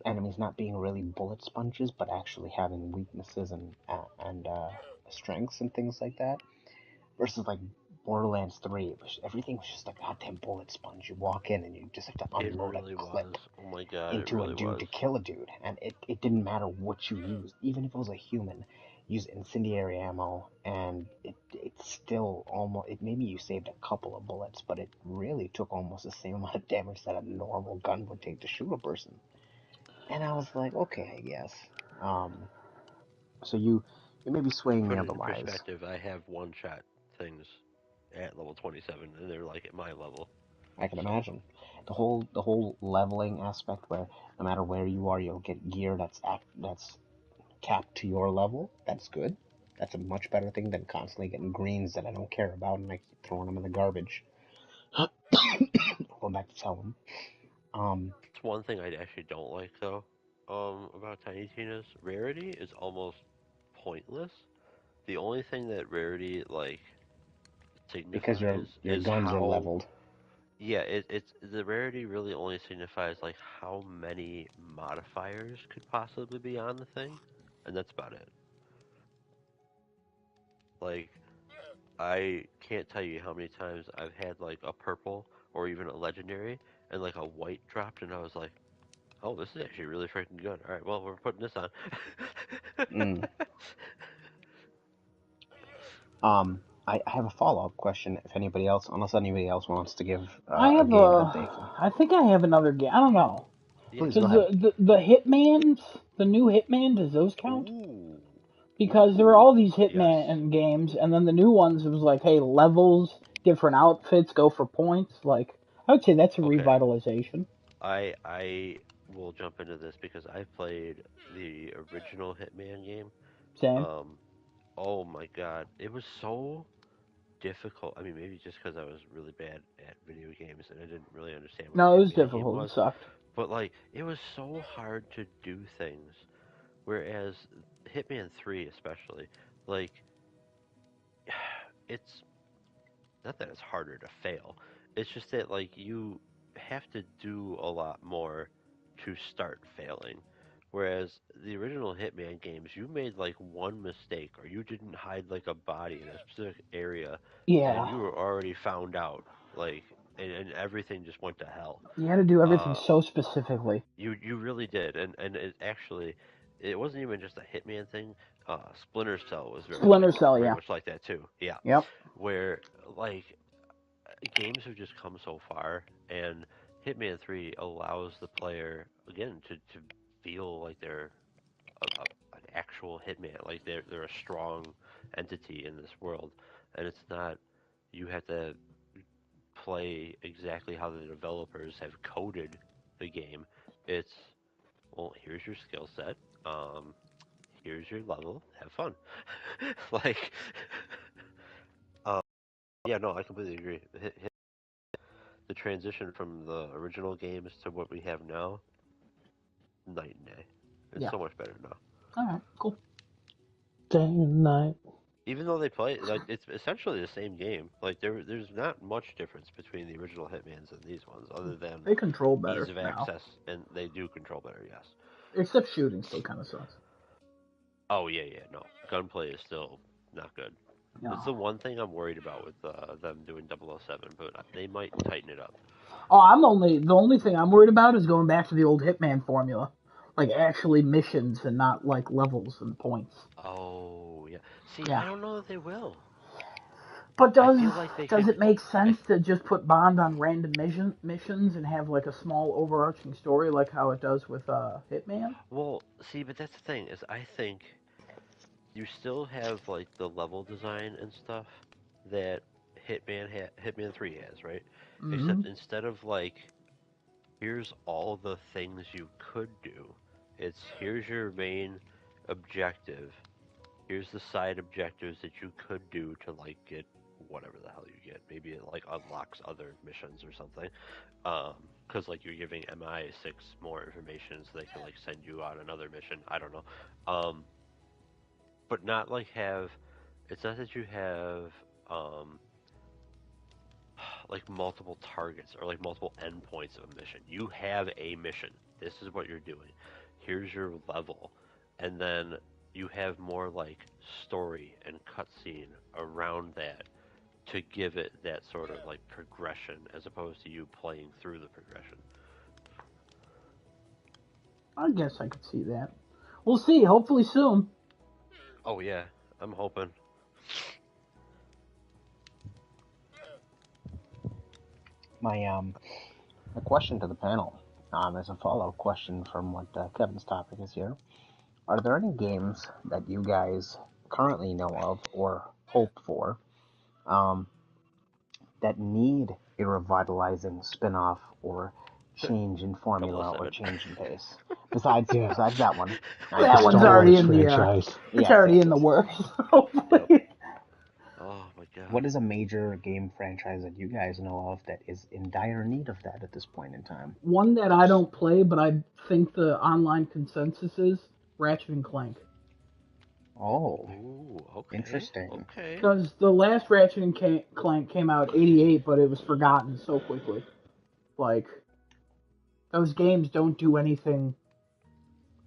A: enemies not being really bullet sponges, but actually having weaknesses and strengths and things like that versus like Borderlands 3, which everything was just a goddamn bullet sponge. You walk in and you just have to
B: It
A: unload
B: really
A: a clip
B: was. Oh my god, it
A: into a
B: really
A: dude
B: was.
A: to kill a dude, and it didn't matter what you used, even if it was a human. Use incendiary ammo, and it's still almost. It maybe you saved a couple of bullets, but it really took almost the same amount of damage that a normal gun would take to shoot a person. And I was like, okay, I guess. So you may be
B: To
A: swaying me
B: put it in
A: otherwise.
B: perspective, I have one-shot things at level 27, and they're like at my level.
A: I can
B: So
A: imagine the whole leveling aspect, where no matter where you are, you'll get gear that's capped to your level. That's good. That's a much better thing than constantly getting greens that I don't care about and I keep throwing them in the garbage. Going back to sell them.
B: it's one thing I actually don't like though. About Tiny Tina's rarity is almost pointless. The only thing that rarity like
A: Because your
B: signifies
A: your
B: is
A: guns are
B: how
A: leveled.
B: yeah, it's the rarity really only signifies like how many modifiers could possibly be on the thing, and that's about it. Like I can't tell you how many times I've had like a purple or even a legendary and like a white dropped, and I was like, oh, this is actually really freaking good. All right, well, we're putting this on.
A: Mm. I have a follow-up question. If anybody else, unless anybody else wants to give
C: I
A: a
C: have
A: game that
C: a.
A: they can,
C: I think I have another game. I don't know.
B: Yeah,
A: please
B: go
A: go
C: Does
B: ahead.
A: ahead.
C: the Hitman's, the new Hitman, does those count?
B: Ooh,
C: Because there are
B: ooh,
C: all these
B: yes.
C: Hitman games, and then the new ones, it was like, hey, levels, different outfits, go for points. Like, I would say that's a
B: Okay,
C: revitalization.
B: I will jump into this because I played the original Hitman game.
C: Same.
B: Um, oh my God, it was so difficult. I mean, maybe just because I was really bad at video games and I didn't really understand what a
C: No, it was
B: Hitman game
C: difficult. It
B: was,
C: sucked.
B: but like it was so hard to do things. Whereas Hitman 3 especially, like it's not that it's harder to fail. It's just that like you have to do a lot more to start failing. Whereas the original Hitman games, you made like one mistake or you didn't hide like a body in a specific area and
C: Yeah.
B: you were already found out. Like and everything just went to hell.
C: You had to do everything
B: Uh
C: so specifically.
B: you really did. And it actually it wasn't even just a Hitman thing. Splinter Cell was
C: Splinter Cell,
B: very
C: yeah.
B: much like that too. Yeah.
C: Yep.
B: Where like games have just come so far, and Hitman 3 allows the player again to feel like they're an actual hitman, like they're a strong entity in this world, and it's not you have to play exactly how the developers have coded the game. It's well, here's your skill set. Um, Here's your level. Have fun. like, uh, yeah, no, I completely agree. the transition from the original games to what we have now, night and day. It's so much better now.
C: All right, cool.
D: Day and night.
B: Even though they play, like, it's essentially the same game. Like, there's not much difference between the original Hitmans and these ones, other than
C: They control better
B: ease of
C: now.
B: access, and they do control better, yes.
C: Except shooting still kind of sucks.
B: Oh, yeah, no. Gunplay is still not good.
C: No.
B: It's the one thing I'm worried about with them doing 007, but they might tighten it up.
C: Oh, the only thing I'm worried about is going back to the old Hitman formula. Like, actually missions and not, like, levels and points.
B: Oh, yeah. See, I don't know that they will.
C: But does
B: could,
C: it make sense to just put Bond on random missions and have, like, a small overarching story like how it does with Hitman?
B: Well, see, but that's the thing, is I think you still have, like, the level design and stuff that Hitman 3 has, right?
C: Mm-hmm.
B: Except instead of, like, here's all the things you could do, it's here's your main objective, here's the side objectives that you could do to, like, get whatever the hell you get. Maybe it, like, unlocks other missions or something. Because, like, you're giving MI6 more information so they can, like, send you on another mission. I don't know. But not, like, it's not that you have, like, multiple targets or, like, multiple endpoints of a mission. You have a mission. This is what you're doing. Here's your level. And then you have more, like, story and cutscene around that to give it that sort of, like, progression as opposed to you playing through the progression.
C: I guess I could see that. We'll see. Hopefully soon.
B: Oh, yeah. I'm hoping.
A: My question to the panel, as a follow-up question from what Kevin's topic is here, are there any games that you guys currently know of or hope for that need a revitalizing spin-off or change in formula or change in pace? Besides that one.
C: That one's already in
D: franchise.
C: It's already in the works. Hopefully.
B: Oh my god.
A: What is a major game franchise that you guys know of that is in dire need of that at this point in time?
C: One that I don't play, but I think the online consensus is Ratchet and Clank.
A: Oh.
B: Ooh, okay.
A: Interesting.
B: Okay.
C: Because the last Ratchet and Clank came out '88, but it was forgotten so quickly. Like, those games don't do anything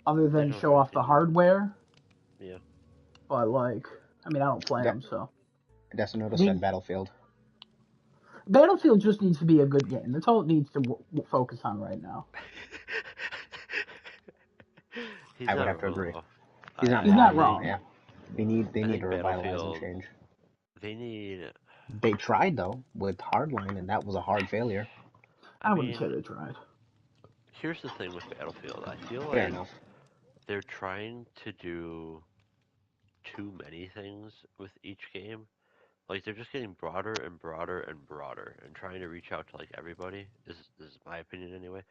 C: other than show off the hardware.
B: Yeah.
C: But, like, I mean, I don't play them, so.
A: Desanoda said Battlefield.
C: Battlefield just needs to be a good game. That's all it needs to focus on right now.
A: I would have to agree.
C: He's not wrong.
A: Yeah. They need to revitalize and change. They tried though with Hardline, and that was a hard failure.
C: I wouldn't say they tried.
B: Here's the thing with Battlefield. I feel like they're trying to do too many things with each game. Like, they're just getting broader and broader and broader and trying to reach out to, like, everybody. This is my opinion anyway.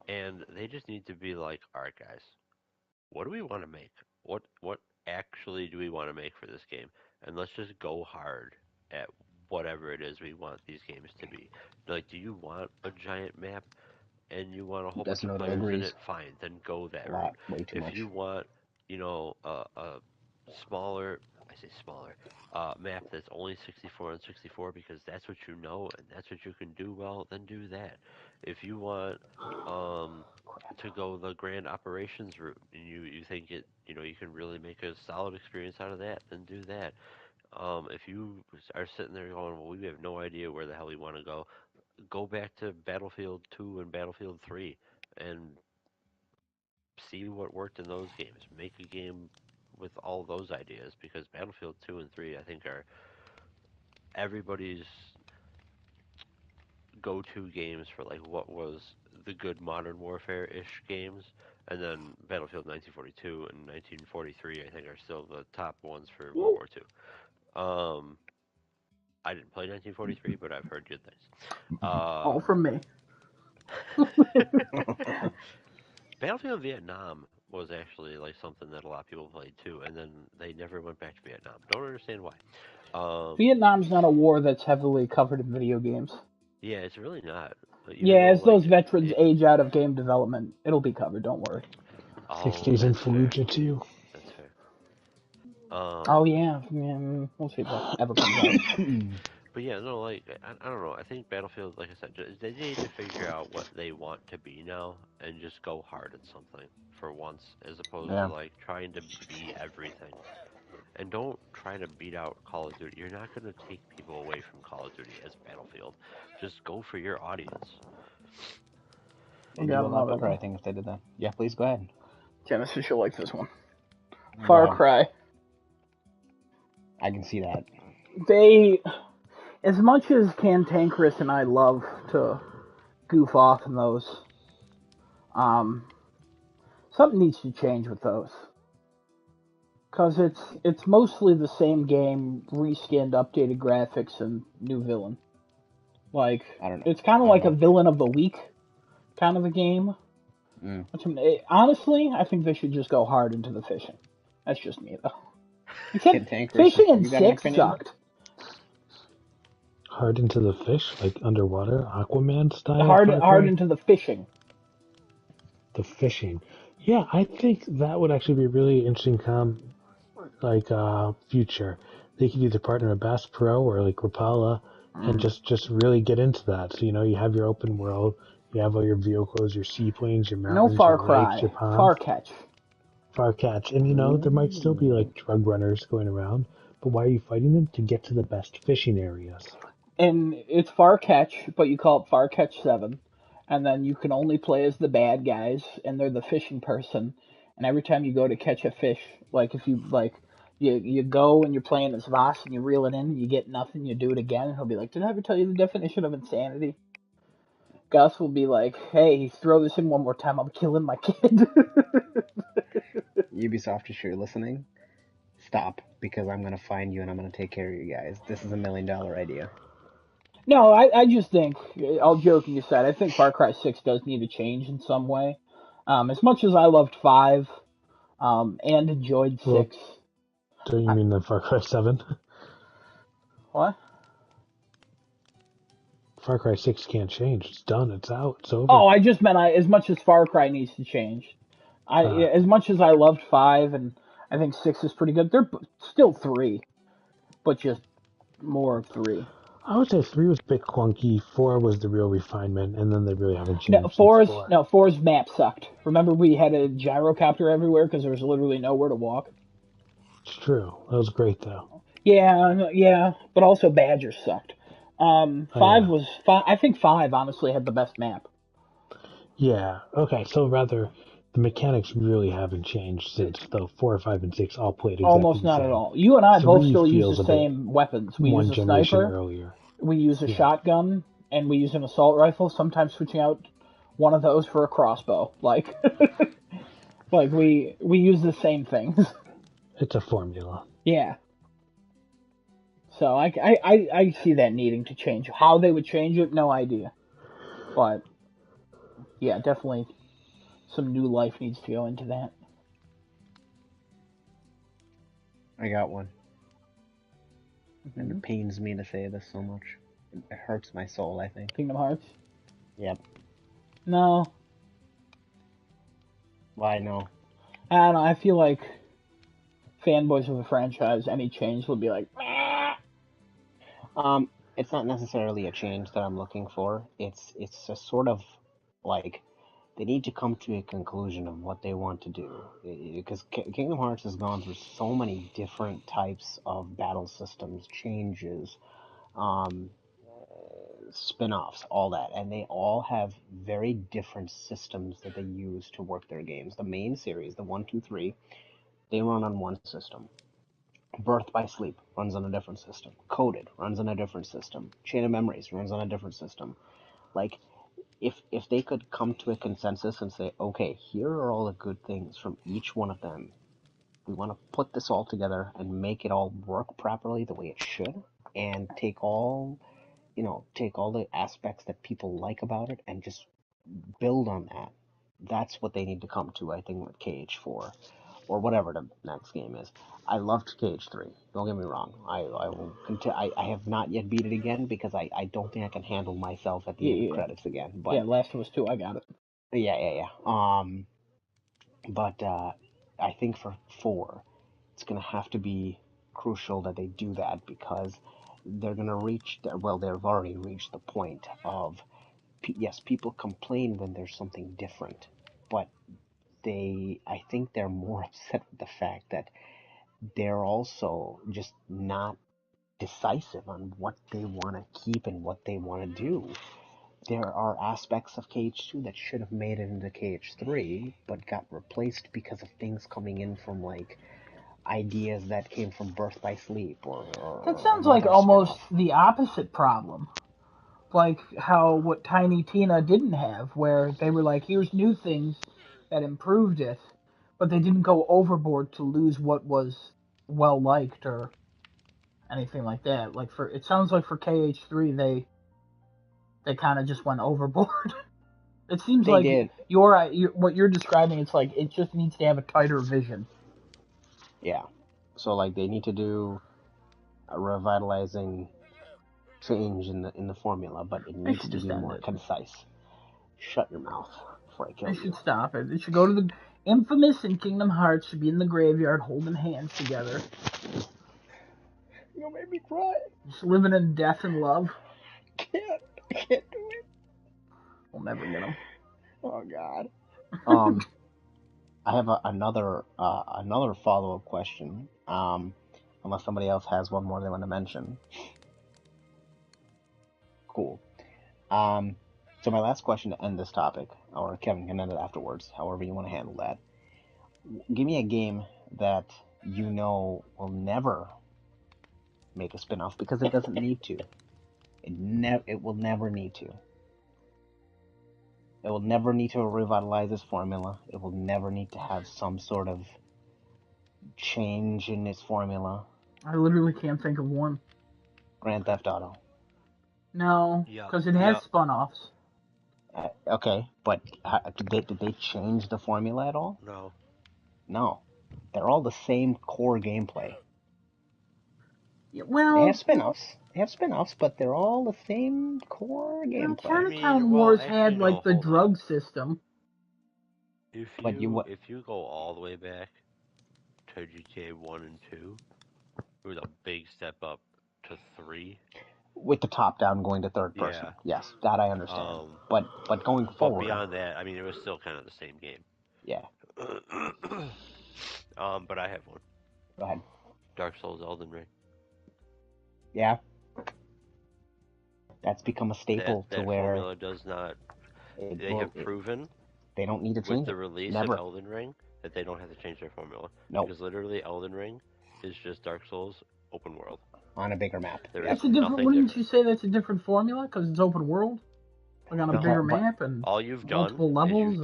B: And they just need to be like, all right, guys, what do we want to make? What actually do we want to make for this game? And let's just go hard at whatever it is we want these games to be. Like, do you want a giant map and you want a whole bunch of players in it? Fine, then go that route. If you want, you know, a smaller, I say smaller, map that's only 64 on 64 because that's what you know and that's what you can do well, then do that. If you want to go the grand operations route and you think it, you know, you can really make a solid experience out of that, then do that. If you are sitting there going, well, we have no idea where the hell we want to go back to Battlefield 2 and Battlefield 3 and see what worked in those games. Make a game with all those ideas, because Battlefield 2 and 3, I think, are everybody's go-to games for, like, what was the good Modern Warfare-ish games. And then Battlefield 1942 and 1943, I think, are still the top ones for World War II. I didn't play 1943, but I've heard good things.
C: All from me.
B: Battlefield Vietnam was actually like something that a lot of people played too, and then they never went back to Vietnam. Don't understand why.
C: Vietnam's not a war that's heavily covered in video games.
B: Yeah, it's really not. But even
C: Yeah,
B: though
C: as those
B: like
C: veterans age out of game development, it'll be covered. Don't worry.
D: 60s in
B: that's fair.
D: Fallujah too.
B: That's fair.
C: Oh yeah, we'll see if that ever comes out.
B: But yeah, no, like I don't know. I think Battlefield, like I said, they need to figure out what they want to be now and just go hard at something for once, as opposed to
A: Yeah.
B: like trying to be everything. And don't try to beat out Call of Duty. You're not going to take people away from Call of Duty as Battlefield. Just go for your audience.
A: They'd do a lot better, I think, if they did that. Yeah, please go ahead.
C: Genesis, you'll like this one. Far Cry.
A: I can see that.
C: They, as much as Cantankerous and I love to goof off in those, something needs to change with those. Because it's mostly the same game, reskinned, updated graphics, and new villain. Like,
A: I don't know.
C: It's kind of like a villain of the week kind of a game. Honestly, I think they should just go hard into the fishing. That's just me, though. Fishing in 6 sucked.
D: Hard into the fish, like underwater, Aquaman style?
C: Hard into the fishing.
D: The fishing. Yeah, I think that would actually be a really interesting future. They could either partner with Bass Pro or like Rapala and just really get into that. So, you have your open world, you have all your vehicles, your seaplanes, your mountains,
C: no Far
D: your
C: Cry,
D: lakes, your ponds.
C: Far
D: Catch. And, there might still be like drug runners going around, but why are you fighting them? To get to the best fishing areas.
C: And it's Far Catch, but you call it Far Catch 7. And then you can only play as the bad guys, and they're the fishing person. And every time you go to catch a fish, like if you you go and you're playing as Voss and you reel it in and you get nothing, you do it again, and he'll be like, "Did I ever tell you the definition of insanity?" Gus will be like, "Hey, throw this in one more time, I'm killing my kid."
A: Ubisoft, if you're listening, stop, because I'm gonna find you and I'm gonna take care of you guys. This is $1 million idea.
C: No, I just think, all joking aside, I think Far Cry 6 does need to change in some way. As much as I loved 5 and enjoyed 6.
D: Do you mean the Far Cry 7?
C: What?
D: Far Cry 6 can't change. It's done. It's out. It's over.
C: Oh, I just meant as much as Far Cry needs to change. As much as I loved 5 and I think 6 is pretty good, they're still 3, but just more of 3.
D: I would say 3 was a bit clunky, 4 was the real refinement, and then they really haven't changed.
C: No, 4's map sucked. Remember we had a gyrocopter everywhere because there was literally nowhere to walk?
D: It's true. That was great, though.
C: Yeah, but also Badger sucked. 5 was... I think 5, honestly, had the best map.
D: Yeah, okay, so rather... The mechanics really haven't changed since the 4, 5, and 6 all played exactly
C: almost
D: the
C: not
D: same.
C: at all. You and I both still use
D: feels
C: the
D: a bit
C: same weapons. We
D: one
C: use a
D: generation
C: sniper,
D: earlier.
C: we use a shotgun, and we use an assault rifle, sometimes switching out one of those for a crossbow. Like we use the same things.
D: It's a formula.
C: Yeah. So I see that needing to change. How they would change it, no idea. But yeah, definitely some new life needs to go into that.
A: I got one. And it pains me to say this so much. It hurts my soul, I think.
C: Kingdom Hearts?
A: Yep.
C: No.
A: Why no?
C: I don't know, I feel like fanboys of the franchise, any change will be like, meh.
A: It's not necessarily a change that I'm looking for. It's a sort of like they need to come to a conclusion of what they want to do, because Kingdom Hearts has gone through so many different types of battle systems changes, spin-offs, all that, and they all have very different systems that they use to work their games. The main series, the 1, 2, 3, they run on one system. Birth by Sleep runs on a different system. Coded runs on a different system. Chain of Memories runs on a different system. Like, if they could come to a consensus and say, okay, here are all the good things from each one of them. We want to put this all together and make it all work properly the way it should, and take all the aspects that people like about it and just build on that. that's what they need to come to, I think, with KH4 or whatever the next game is. I loved KH3. Don't get me wrong. I will I have not yet beat it again because I don't think I can handle myself at the end of credits again. But
C: yeah, Last of Us 2, I got it.
A: Yeah. But I think for 4, it's gonna have to be crucial that they do that because they're gonna reach. Well, they've already reached the point of yes, people complain when there's something different, but I think they're more upset with the fact that they're also just not decisive on what they want to keep and what they want to do. There are aspects of KH2 that should have made it into KH3, but got replaced because of things coming in from, like, ideas that came from Birth by Sleep or
C: that sounds like almost the opposite problem. Like what Tiny Tina didn't have, where they were like, here's new things that improved it, but they didn't go overboard to lose what was well liked or anything like that. Like it sounds like for KH3 they kind of just went overboard. It seems like what you're describing. It's like it just needs to have a tighter vision.
A: Yeah, so like they need to do a revitalizing change in the formula, but it needs to be more concise. Shut your mouth before I kill you.
C: They should stop it. They should go to the Infamous and Kingdom Hearts should be in the graveyard holding hands together.
A: You'll make me cry.
C: Just living in death and love.
A: I can't do it.
C: We'll never get them.
A: Oh God. I have another follow-up question. Unless somebody else has one more they want to mention. Cool. So my last question to end this topic, or Kevin can end it afterwards, however you want to handle that. Give me a game that you know will never make a spin-off because it doesn't need to. It will never need to. It will never need to revitalize its formula. It will never need to have some sort of change in its formula.
C: I literally can't think of one.
A: Grand Theft Auto.
C: No, because it has spun-offs.
A: Okay, but did they change the formula at all? No. They're all the same core gameplay.
C: Yeah, well,
A: they have spin-offs, but they're all the same core gameplay.
C: Chinatown Wars had like the drug system.
B: If you go all the way back to GTA 1 and 2, it was a big step up to 3.
A: With the top-down going to third person. Yeah. Yes, that I understand. But going forward...
B: But beyond that, I mean, it was still kind of the same game.
A: Yeah.
B: But I have one.
A: Go ahead.
B: Dark Souls Elden Ring.
A: Yeah. That's become a staple
B: that
A: to where...
B: formula does not... They have proven...
A: They don't need to change
B: with the release of Elden Ring that they don't have to change their formula.
A: No.
B: Because literally Elden Ring is just Dark Souls open world.
A: On a bigger map.
C: That's a different. Wouldn't you say that's a different formula because it's open world, like on a bigger map and multiple levels?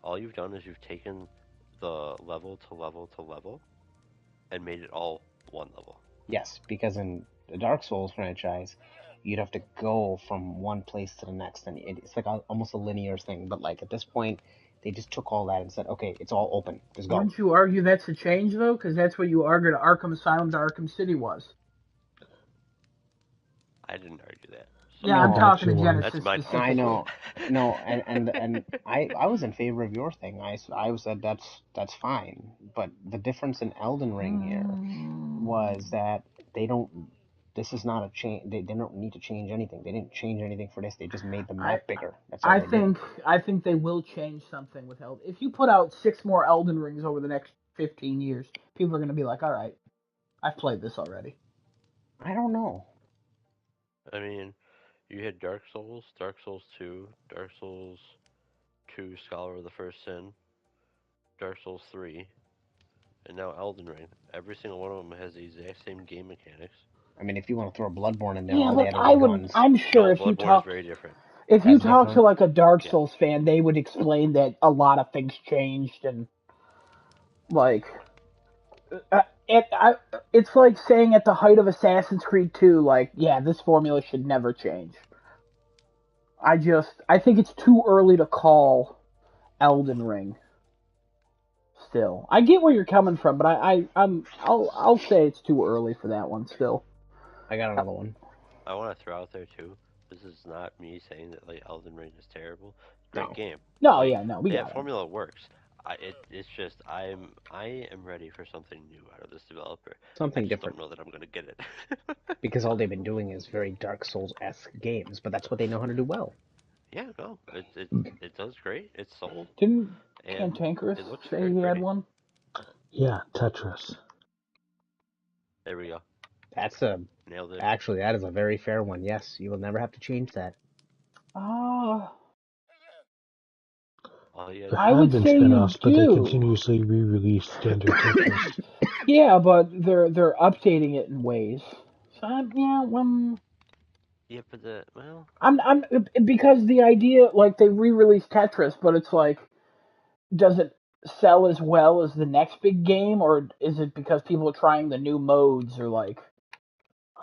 B: All you've done is you've taken the level to level to level, and made it all one level.
A: Yes, because in the Dark Souls franchise, you'd have to go from one place to the next, and it's like almost a linear thing. But like at this point, they just took all that and said, okay, it's all open. Just go.
C: Wouldn't you argue that's a change though? Because that's what you argued Arkham Asylum to Arkham City was.
B: I didn't argue that.
C: So yeah, I'm talking to Genesis.
B: That's my
A: I know. No, and I was in favor of your thing. I said that's fine. But the difference in Elden Ring here was that this is not a change. They don't need to change anything. They didn't change anything for this. They just made the map bigger. That's all
C: I think they will change something with Elden. If you put out 6 more Elden Rings over the next 15 years, people are going to be like, all right, I've played this already.
A: I don't know.
B: I mean, you had Dark Souls 2, Dark Souls 2, Scholar of the First Sin, Dark Souls 3, and now Elden Ring. Every single one of them has the exact same game mechanics.
A: I mean, if you want to throw Bloodborne in there,
C: yeah, but I'm sure if you talk,
B: very different.
C: If you talk to like a Dark Souls fan, they would explain that a lot of things changed and like. It's like saying at the height of Assassin's Creed 2, like, yeah, this formula should never change. I think it's too early to call Elden Ring. Still, I get where you're coming from, but I'll say it's too early for that one. Still,
A: I got another one.
B: I want to throw out there too. This is not me saying that like Elden Ring is terrible. Great game.
C: No,
B: like,
C: yeah, no, we got
B: that
C: it.
B: formula works. It's just I am ready for something new out of this developer.
A: Something
B: I just
A: different.
B: don't know that I'm gonna get it.
A: Because all they've been doing is very Dark Souls-esque games, but that's what they know how to do well.
B: Yeah, no, it does great. It's sold.
C: Didn't
B: And
C: Cantankerous
B: it looks
C: say he had one?
D: Yeah, Tetris.
B: There we go.
A: That's
B: Nailed it.
A: actually, that is a very fair one. Yes, you will never have to change that.
B: There
C: I would
D: have been
C: say
D: spin-offs, but they
C: do.
D: continuously re-release standard Tetris.
C: Yeah, but they're updating it in ways. So
B: Yeah, but
C: I'm because the idea, like, they re-released Tetris, but it's like, does it sell as well as the next big game, or is it because people are trying the new modes, or like?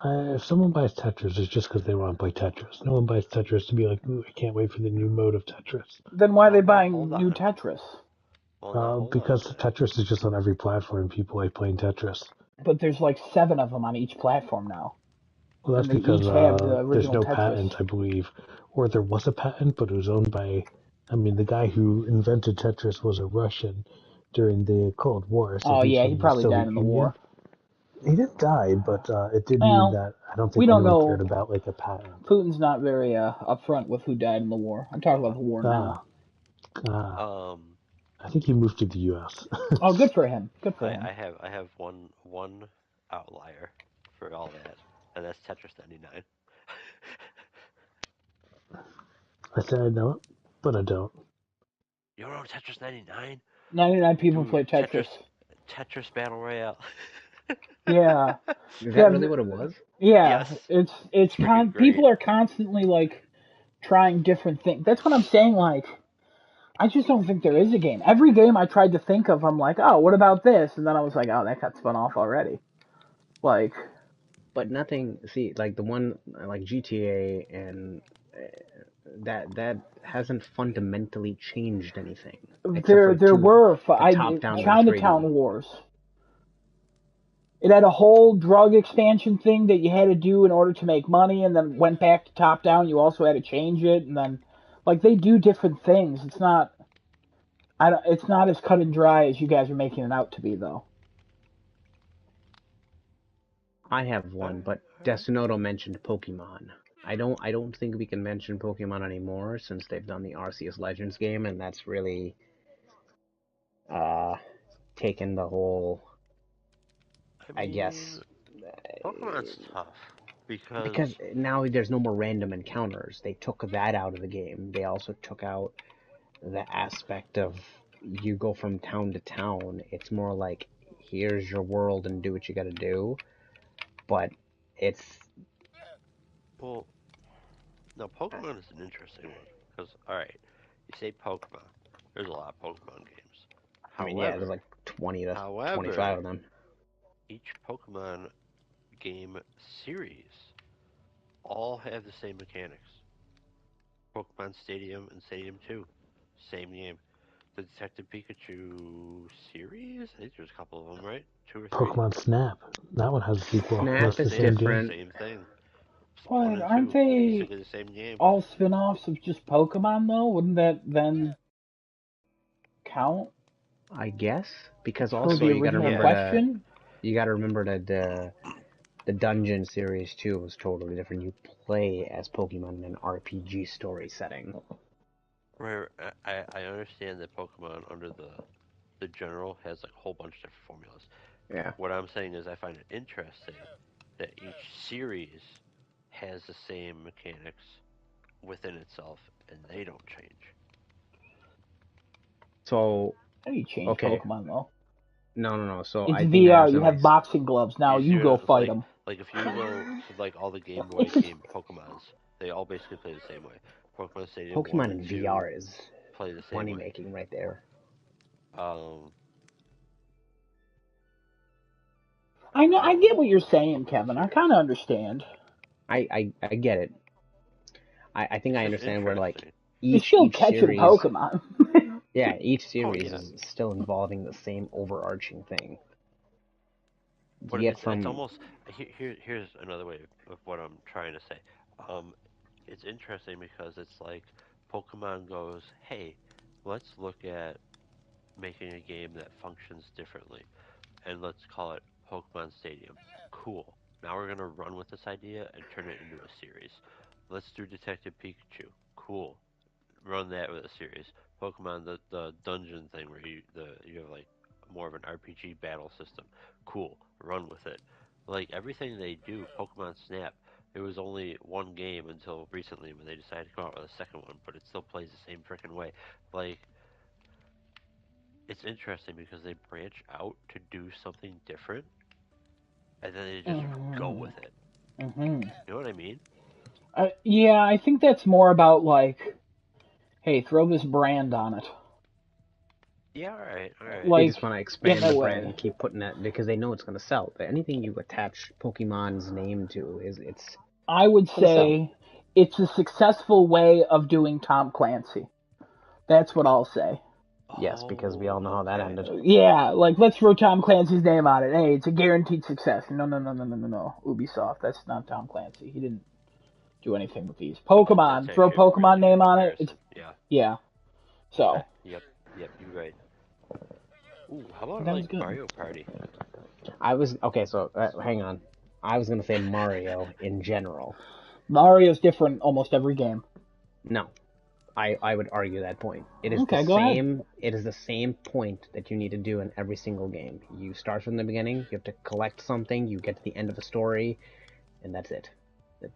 D: If someone buys Tetris, it's just because they want to play Tetris. No one buys Tetris to be like, ooh, I can't wait for the new mode of Tetris.
C: Then why are they buying
B: hold
C: new
B: on.
C: Tetris?
D: Because Tetris is just on every platform. People like playing Tetris.
C: But there's like 7 of them on each platform now.
D: Well, that's
C: And they
D: because
C: each have the
D: there's no
C: original Tetris.
D: patent, I believe. Or there was a patent, but it was owned by... I mean, the guy who invented Tetris was a Russian during the Cold War. So
C: Oh,
D: he's
C: yeah,
D: from
C: he
D: the
C: probably
D: Soviet
C: died in the
D: Union.
C: war.
D: He didn't die, but it did
C: Well,
D: mean that I don't
C: we
D: think
C: don't
D: anyone
C: know.
D: cared about like a patent.
C: Putin's not very upfront with who died in the war. I'm talking about the war now.
D: I think he moved to the U.S.
C: Oh, good for him. Good for him.
B: I have one outlier for all that, and that's Tetris 99.
D: I said I know it, but I don't.
B: You don't know Tetris 99?
C: 99 people
B: Dude,
C: play Tetris.
B: Tetris Battle Royale.
C: Yeah.
A: Is that really what it was?
C: Yeah.
B: Yes.
C: It's people are constantly like trying different things. That's what I'm saying. Like, I just don't think there is a game. Every game I tried to think of, I'm like, oh, what about this? And then I was like, oh, that got spun off already. Like,
A: but nothing. See, like the one like GTA and that hasn't fundamentally changed anything.
C: There were Chinatown Wars. It had a whole drug expansion thing that you had to do in order to make money, and then went back to top down. You also had to change it, and then like they do different things. It's not as cut and dry as you guys are making it out to be, though.
A: I have one, but Desunoto mentioned Pokemon. I don't think we can mention Pokemon anymore since they've done the Arceus Legends game, and that's really taken the whole. I guess
B: Pokemon's tough
A: because now there's no more random encounters. They took that out of the game. They also took out the aspect of you go from town to town. It's more like here's your world and do what you got to do. But it's
B: no, Pokemon is an interesting one because all right, you say Pokemon. There's a lot of Pokemon games.
A: I mean, yeah, there's like 20 to 25 of them.
B: Each Pokemon game series all have the same mechanics. Pokemon Stadium and Stadium 2, same game. The Detective Pikachu series? I think there's a couple of them, right? 2 or 3.
D: Pokemon Snap. That one has a sequel.
A: Snap is different.
B: Same thing.
C: But aren't they
B: basically the same game.
C: All spin-offs of just Pokemon, though? Wouldn't that then count?
A: I guess, because also you got to remember that the Dungeon series too was totally different. You play as Pokemon in an RPG story setting.
B: Right, I understand that Pokemon under the general has like a whole bunch of different formulas.
A: Yeah.
B: What I'm saying is I find it interesting that each series has the same mechanics within itself and they don't change.
A: So
C: you change Pokemon though.
A: No. So
C: it's VR. You have boxing gloves now. You go fight them.
B: Like if you go to like all the Game Boy game Pokemons, they all basically play the same way. Pokemon Stadium.
A: Pokemon in VR is
B: play the same
A: money making right there.
C: I know. I get what you're saying, Kevin. I kind of understand.
A: I get it. I think I understand where like
C: you're still catching
A: series,
C: Pokemon.
A: Yeah, each series
B: yeah.
A: is still involving the same overarching thing.
B: But
A: You get
B: it's
A: from
B: almost here's another way of what I'm trying to say. Um, it's interesting because it's like Pokemon goes, hey, let's look at making a game that functions differently, and let's call it Pokemon Stadium. Cool. Now we're gonna run with this idea and turn it into a series. Let's do Detective Pikachu. Cool. Run that with a series. Pokemon the dungeon thing where you have like more of an RPG battle system. Cool. Run with it. Like everything they do, Pokemon Snap, there was only one game until recently when they decided to come out with a second one, but it still plays the same freaking way. Like it's interesting because they branch out to do something different and then they just go
C: Mm-hmm.
B: with it.
C: Mm-hmm.
B: You know what I mean?
C: Yeah, I think that's more about like, hey, throw this brand on it.
B: Yeah, alright.
A: they
C: Like,
A: just want to
C: in
A: expand
C: a
A: the brand
C: way.
A: and keep putting that because they know it's going to sell. But anything you attach Pokemon's name to is it's
C: I would
A: going to sell.
C: say it's a successful way of doing Tom Clancy. That's what I'll say.
A: Yes, because we all know
B: Oh,
A: how that
B: okay.
A: ended.
C: Yeah, like let's throw Tom Clancy's name on it. Hey, it's a guaranteed success. No, no, no, no, no, no, no. Ubisoft, that's not Tom Clancy. He didn't do anything with these.
B: That's
C: Pokemon, throw
B: actually a really
C: Pokemon
B: good
C: name on it.
B: comparison.
C: It's
B: Yeah.
C: yeah.
B: Okay.
C: So
B: Yep, you're right. Ooh, how about
C: that was
B: like
C: good.
B: Mario Party?
A: I was okay. So hang on. I was going to say Mario in general.
C: Mario's different almost every game.
A: No, I would argue that point. It is the
C: Okay, go ahead.
A: same. It is the same point that you need to do in every single game. You start from the beginning. You have to collect something. You get to the end of a story, and that's it.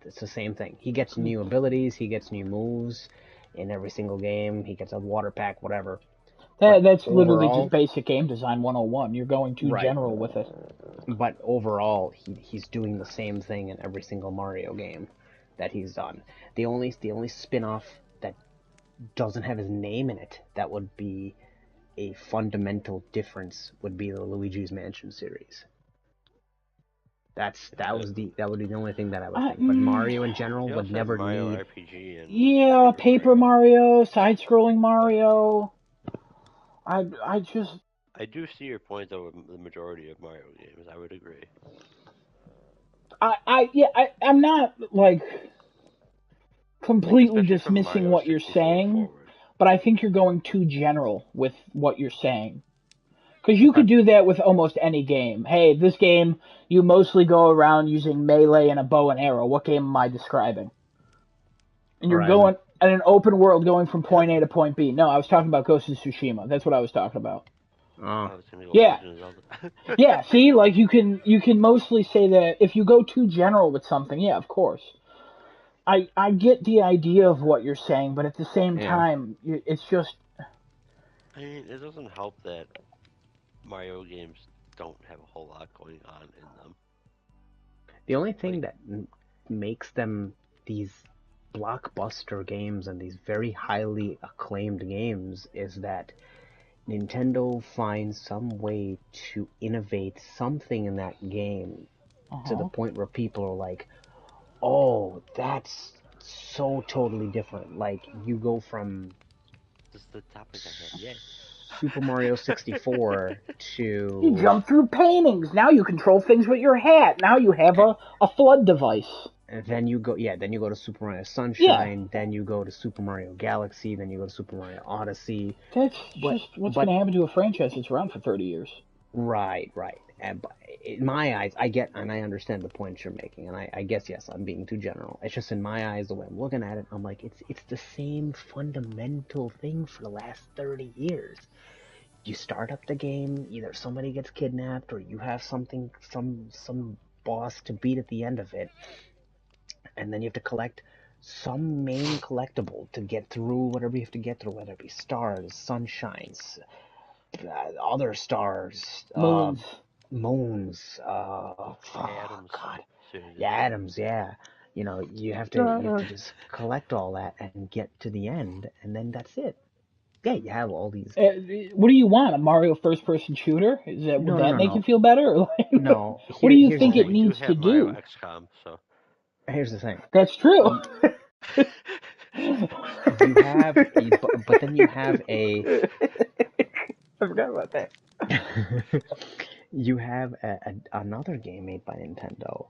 A: It's the same thing. He gets new abilities. He gets new moves in every single game. He gets a water pack, whatever. But
C: That's literally just
A: overall,
C: basic game design 101. You're going too
A: right.
C: general with it.
A: But overall, he's doing the same thing in every single Mario game that he's done. The only spin-off that doesn't have his name in it that would be a fundamental difference would be the Luigi's Mansion series. That would be the only thing that I would think. But Mario in general
B: You
A: would
B: also have
A: never
B: Mario
A: need.
B: RPG and
C: Yeah, Paper Mario, side-scrolling Mario. I just
B: I do see your point though with the majority of Mario games. I would agree.
C: I'm not like
B: Like
C: completely
B: especially from
C: dismissing
B: Mario
C: what you're
B: 64
C: saying,
B: forward.
C: but I think you're going too general with what you're saying. Because you
A: Okay.
C: could do that with almost any game. Hey, this game, you mostly go around using melee and a bow and arrow. What game am I describing? And you're
A: Horizon.
C: going at an open world going from point A to point B. No, I was talking about Ghost of Tsushima. That's what I was talking about.
A: Oh.
B: I was gonna go
C: Yeah.
B: Legend of Zelda.
C: Yeah, see, like you can mostly say that if you go too general with something, yeah, of course. I get the idea of what you're saying, but at the same time, it's just
B: I mean, it doesn't help that Mario games don't have a whole lot going on in them.
A: The only thing
B: Like,
A: that makes them these blockbuster games and these very highly acclaimed games is that Nintendo finds some way to innovate something in that game to the point where people are like, oh, that's so totally different. Like, you go from
B: this is the topic I had. Yay.
A: Super Mario 64
C: you
A: to.
C: jump through paintings. Now you control things with your hat. Now you have a flood device.
A: And then you go, then you go to Super Mario Sunshine, then you go to Super Mario Galaxy, then you go to Super Mario Odyssey.
C: That's just what's going to happen to a franchise that's around for 30 years.
A: Right. And in my eyes, I get and I understand the points you're making, and I guess yes, I'm being too general. It's just in my eyes, the way I'm looking at it, I'm like, it's the same fundamental thing for the last 30 years. You start up the game, either somebody gets kidnapped or you have something, some boss to beat at the end of it, and then you have to collect some main collectible to get through whatever you have to get through, whether it be stars, sunshines, other stars, moons,
B: Adams.
A: God,
B: Series.
A: yeah, Adams, yeah. You have to just collect all that and get to the end, and then that's it. Yeah, you have all these.
C: What do you want? A Mario first-person shooter? Would that make you feel better?
A: No.
C: What do you
A: Here's
C: think
A: the
C: it
A: thing.
C: needs
B: We
C: to
B: do have Mario
C: do?
B: XCOM, so.
A: Here's the thing.
C: That's true.
A: You have, but then you have a.
C: I forgot about that.
A: You have another game made by Nintendo,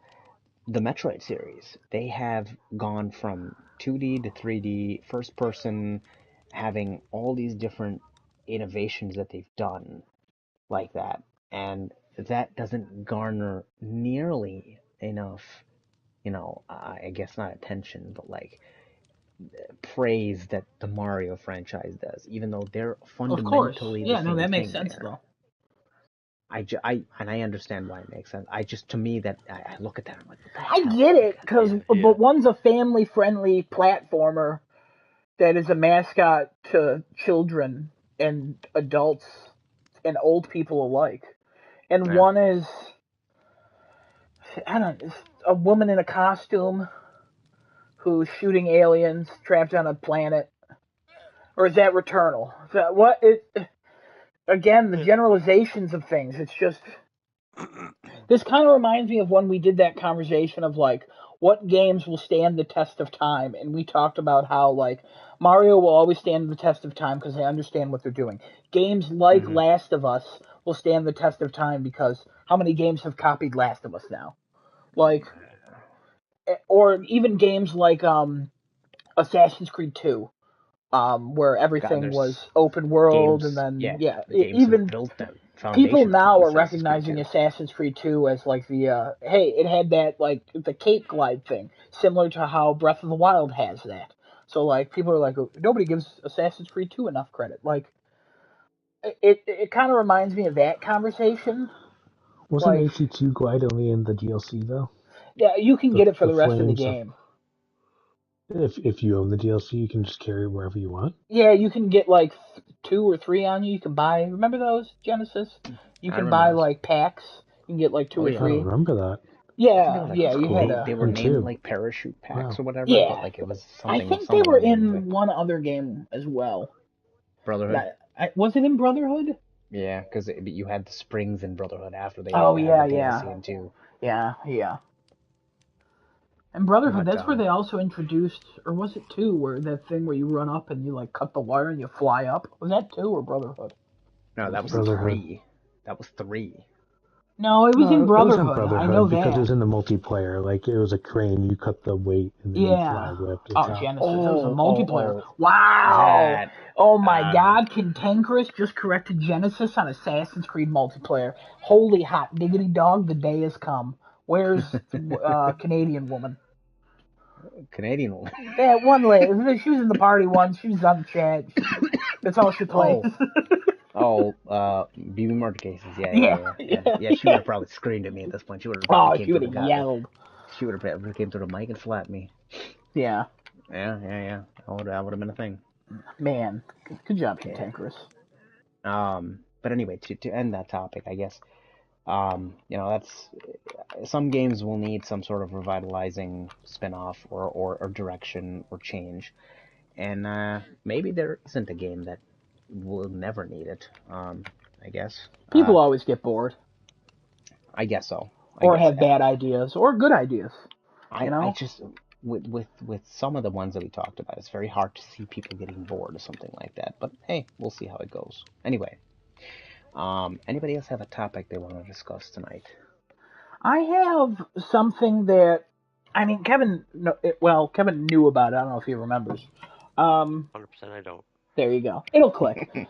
A: the Metroid series. They have gone from 2D to 3D, first person, having all these different innovations that they've done like that, and that doesn't garner nearly enough, I guess not attention, but like praise that the Mario franchise does, even though they're
C: Of course.
A: fundamentally the
C: Yeah, no,
A: same
C: that makes
A: thing
C: sense,
A: there.
C: though.
A: And I understand why it makes sense. To me, that I look at that, I'm like, what the
C: I
A: hell?
C: get it, because
B: Yeah.
C: but one's a family-friendly platformer that is a mascot to children and adults and old people alike. And
A: Yeah.
C: one is, I don't know, it's a woman in a costume who's shooting aliens trapped on a planet. Or is that Returnal? Is that what? Again, the generalizations of things. It's just. This kind of reminds me of when we did that conversation of like what games will stand the test of time, and we talked about how like Mario will always stand the test of time because they understand what they're doing. Games like Last of Us will stand the test of time because how many games have copied Last of Us now? Like, or even games like Assassin's Creed 2, where everything was open world, and then
A: games have
C: even
A: built that
C: people
A: foundation
C: now
A: from
C: are
A: Assassin's Creed
C: recognizing
A: 2.
C: Assassin's Creed 2 as like the hey, it had that like the cape glide thing, similar to how Breath of the Wild has that. So like people are like, nobody gives Assassin's Creed 2 enough credit. Like it kind of reminds me of that conversation.
D: Wasn't
C: Like
D: AC2 Glide only in the DLC though?
C: yeah, you can get it for the rest of the
D: flames
C: game.
D: If you own the DLC, you can just carry it wherever you want.
C: Yeah, you can get like 2 or 3 on you. You can buy. Remember those Genesis? You can buy
A: those.
C: like packs. You can get like 2 or
A: yeah.
D: I don't
C: 3.
D: remember that.
C: Yeah,
A: Like,
C: yeah. You had
A: they
C: a.
A: were
D: Me
A: named
D: too.
A: like parachute packs
D: Wow.
A: or whatever,
C: Yeah.
A: but like it was
C: I
A: something.
C: think they were in one other game as well.
A: Brotherhood.
C: Was it in Brotherhood?
A: Yeah, because you had the springs in Brotherhood after they
C: Oh
A: had
C: yeah,
A: the
C: yeah,
A: DLC and 2.
C: yeah. And Brotherhood,
A: But,
C: that's where they also introduced, or was it 2, where that thing where you run up and you like cut the wire and you fly up? Was that 2 or Brotherhood?
A: No, that was
D: Brotherhood.
A: 3. That was 3.
C: No, it was in Brotherhood.
D: It was in Brotherhood
C: I know
D: because
C: that.
D: it was in the multiplayer. Like it was a crane, you cut the weight and then you fly way up to the top.
C: Genesis. It was a multiplayer.
A: Oh,
C: Wow.
A: that,
C: Oh my God, Cantankerous just corrected Genesis on Assassin's Creed multiplayer. Holy hot diggity dog, the day has come. Where's Canadian woman?
A: Canadian one.
C: That one lady. She was in the party once. She was on the chat. That's all she plays.
A: BB murder cases. Yeah. She would have probably screamed at me at this point. She would have probably
C: she would have yelled.
A: She would have came to the mic and slapped me.
C: Yeah.
A: Yeah. That would have been a thing.
C: Man, good job, Cantankerous.
A: But anyway, to end that topic, I guess, that's some games will need some sort of revitalizing spin-off or direction or change, and maybe there isn't a game that will never need it. I guess
C: people always get bored.
A: I guess so.
C: Or have bad ideas or good ideas.
A: I just with some of the ones that we talked about, it's very hard to see people getting bored or something like that. But hey, we'll see how it goes. Anyway, anybody else have a topic they want to discuss tonight?
C: I have something that, I mean, Kevin knew about it. I don't know if he remembers.
B: 100% I don't.
C: There you go. It'll click.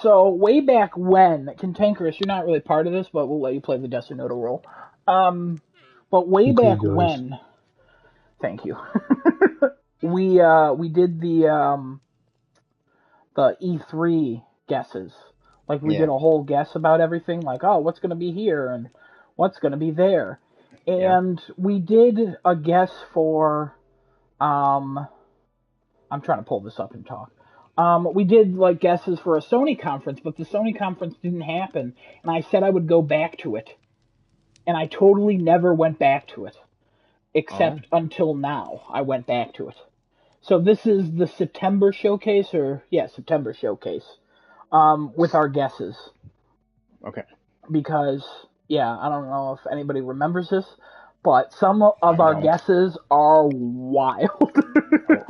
C: So way back when, Cantankerous, you're not really part of this, but we'll let you play the Destinoto role. But way back when, thank you. we did the E3 guesses. Like we did a whole guess about everything, like, oh, what's gonna be here and what's gonna be there. And we did a guess for I'm trying to pull this up and talk. We did like guesses for a Sony conference, but the Sony conference didn't happen, and I said I would go back to it. And I totally never went back to it. Except until now, I went back to it. So this is the September showcase, September showcase, with our guesses.
A: Okay.
C: Because, I don't know if anybody remembers this, but some of
A: I
C: our
A: don't.
C: guesses are wild.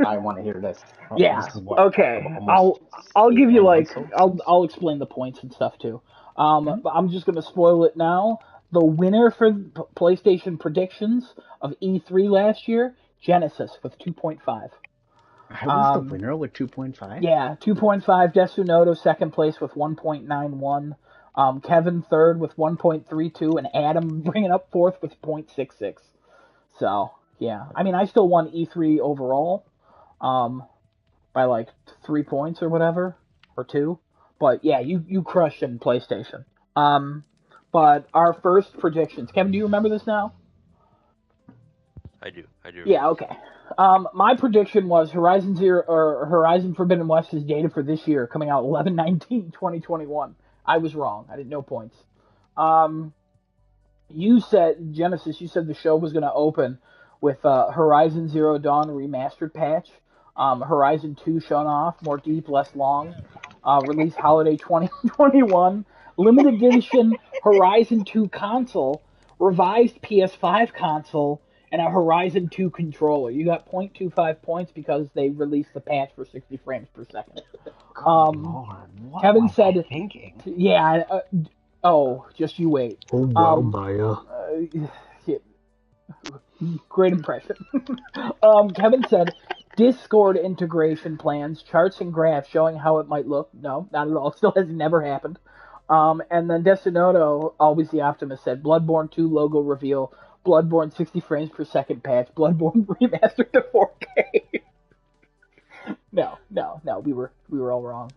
A: I want to hear this.
C: Yeah.
A: This is what,
C: Okay.
A: almost
C: I'll give you
A: 8 months
C: I'll explain the points and stuff too. But I'm just gonna spoil it now. The winner for PlayStation predictions of E3 last year, Genesis with 2.5.
A: I was the winner with 2.5.
C: Yeah, 2.5. Desunoto second place with 1.91. Kevin third with 1.32, and Adam bringing up fourth with 0.66. So yeah, I mean I still won E3 overall, by like 3 points or whatever, or 2. But yeah, you crushed in PlayStation. But our first predictions, Kevin, do you remember this now?
B: I do.
C: Yeah, okay. My prediction was Horizon Forbidden West is dated for this year, coming out 11/19/2021. I was wrong. I didn't know points. You said Genesis. You said the show was going to open with Horizon Zero Dawn remastered patch. Horizon 2 shown off, more deep, less long. Release holiday 2021. Limited edition Horizon 2 console, revised PS5 console, and a Horizon 2 controller. You got 0.25 points because they released the patch for 60 frames per second.
A: Lord,
C: Kevin said,
A: thinking?
C: yeah, oh, just you wait.
D: Oh, wow, Maya.
C: Great impression. Kevin said, Discord integration plans, charts and graphs showing how it might look. No, not at all. Still has never happened. And then Desunoto, always the optimist, said Bloodborne 2 logo reveal, Bloodborne 60 frames per second patch, Bloodborne remastered to 4K. No, we were all wrong.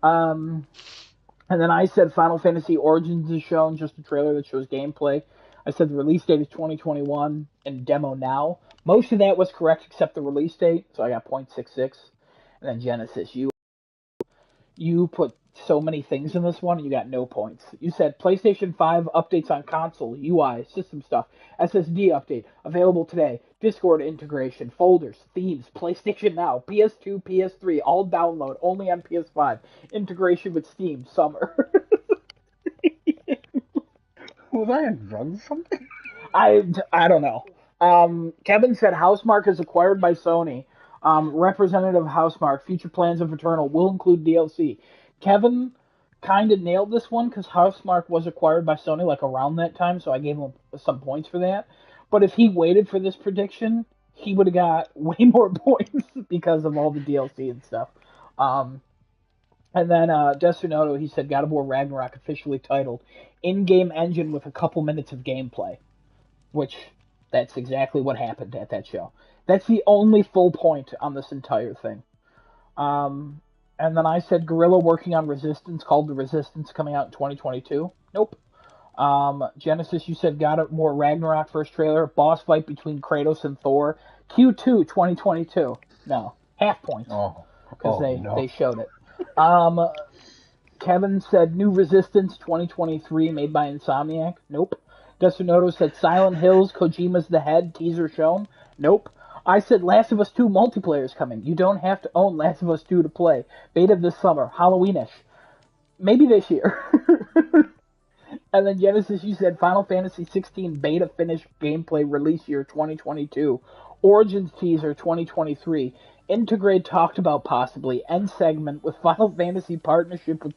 C: And then I said Final Fantasy Origins is shown, just a trailer that shows gameplay. I said the release date is 2021 and demo now. Most of that was correct except the release date, so I got 0.66. And then Genesis, you put so many things in this one, and you got no points. You said PlayStation 5 updates on console, UI, system stuff, SSD update, available today, Discord integration, folders, themes, PlayStation Now, PS2, PS3, all download, only on PS5, integration with Steam, summer.
A: Was I on drugs or something?
C: I don't know. Kevin said Housemarque is acquired by Sony. Representative Housemarque, future plans of Eternal will include DLC. Kevin kind of nailed this one because Housemarque was acquired by Sony like around that time, so I gave him some points for that. But if he waited for this prediction, he would have got way more points because of all the DLC and stuff. And then Desunoto, he said God of War Ragnarok officially titled in-game engine with a couple minutes of gameplay, which that's exactly what happened at that show. That's the only full point on this entire thing. And then I said Guerrilla working on Resistance, called The Resistance, coming out in 2022. Nope. Genesis, you said God of War Ragnarok first trailer, boss fight between Kratos and Thor, Q2 2022. No, half points because they showed it. Kevin said New Resistance 2023 made by Insomniac. Nope. Desunoto said Silent Hills, Kojima's the head, teaser shown. Nope. I said Last of Us 2 multiplayer is coming. You don't have to own Last of Us 2 to play. Beta this summer. Halloweenish. Maybe this year. And then Genesis, you said Final Fantasy 16 beta finish gameplay release year 2022. Origins teaser 2023. Integrate talked about possibly. End segment with Final Fantasy partnership with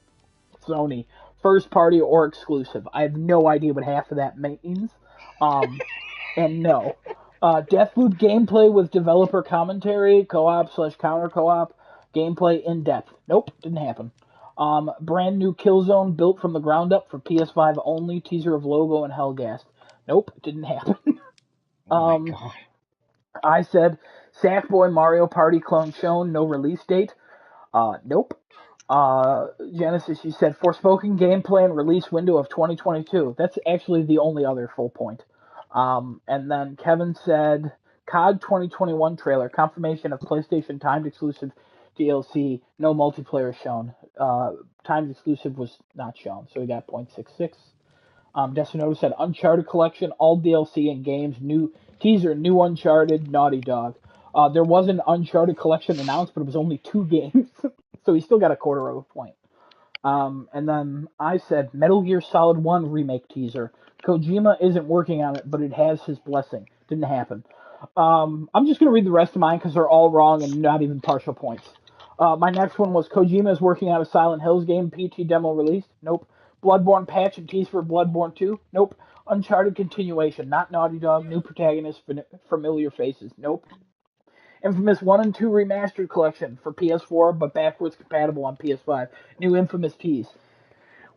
C: Sony. First party or exclusive. I have no idea what half of that means. And no. Deathloop gameplay with developer commentary, co-op/counter co-op, gameplay in depth. Nope, didn't happen. Brand new Killzone built from the ground up for PS5 only, teaser of logo and Hellgast. Nope, didn't happen.
A: Oh my god.
C: I said Sackboy Mario Party clone shown, no release date. Nope. Genesis, you said Forspoken gameplay and release window of 2022. That's actually the only other full point. And then Kevin said COD 2021 trailer, confirmation of PlayStation timed exclusive DLC, no multiplayer shown. Timed exclusive was not shown, so we got 0.66. Desunoto said Uncharted collection, all DLC and games, new teaser, new Uncharted, Naughty Dog. There was an Uncharted collection announced, but it was only 2 games, so he still got a quarter of a point. And then I said Metal Gear Solid 1 remake teaser. Kojima isn't working on it, but it has his blessing. Didn't happen. I'm just going to read the rest of mine because they're all wrong and not even partial points. My next one was Kojima is working on a Silent Hills game PT demo released. Nope. Bloodborne patch and tease for Bloodborne 2. Nope. Uncharted continuation. Not Naughty Dog. New protagonist. Familiar faces. Nope. Infamous 1 and 2 Remastered Collection for PS4, but backwards compatible on PS5. New Infamous tease.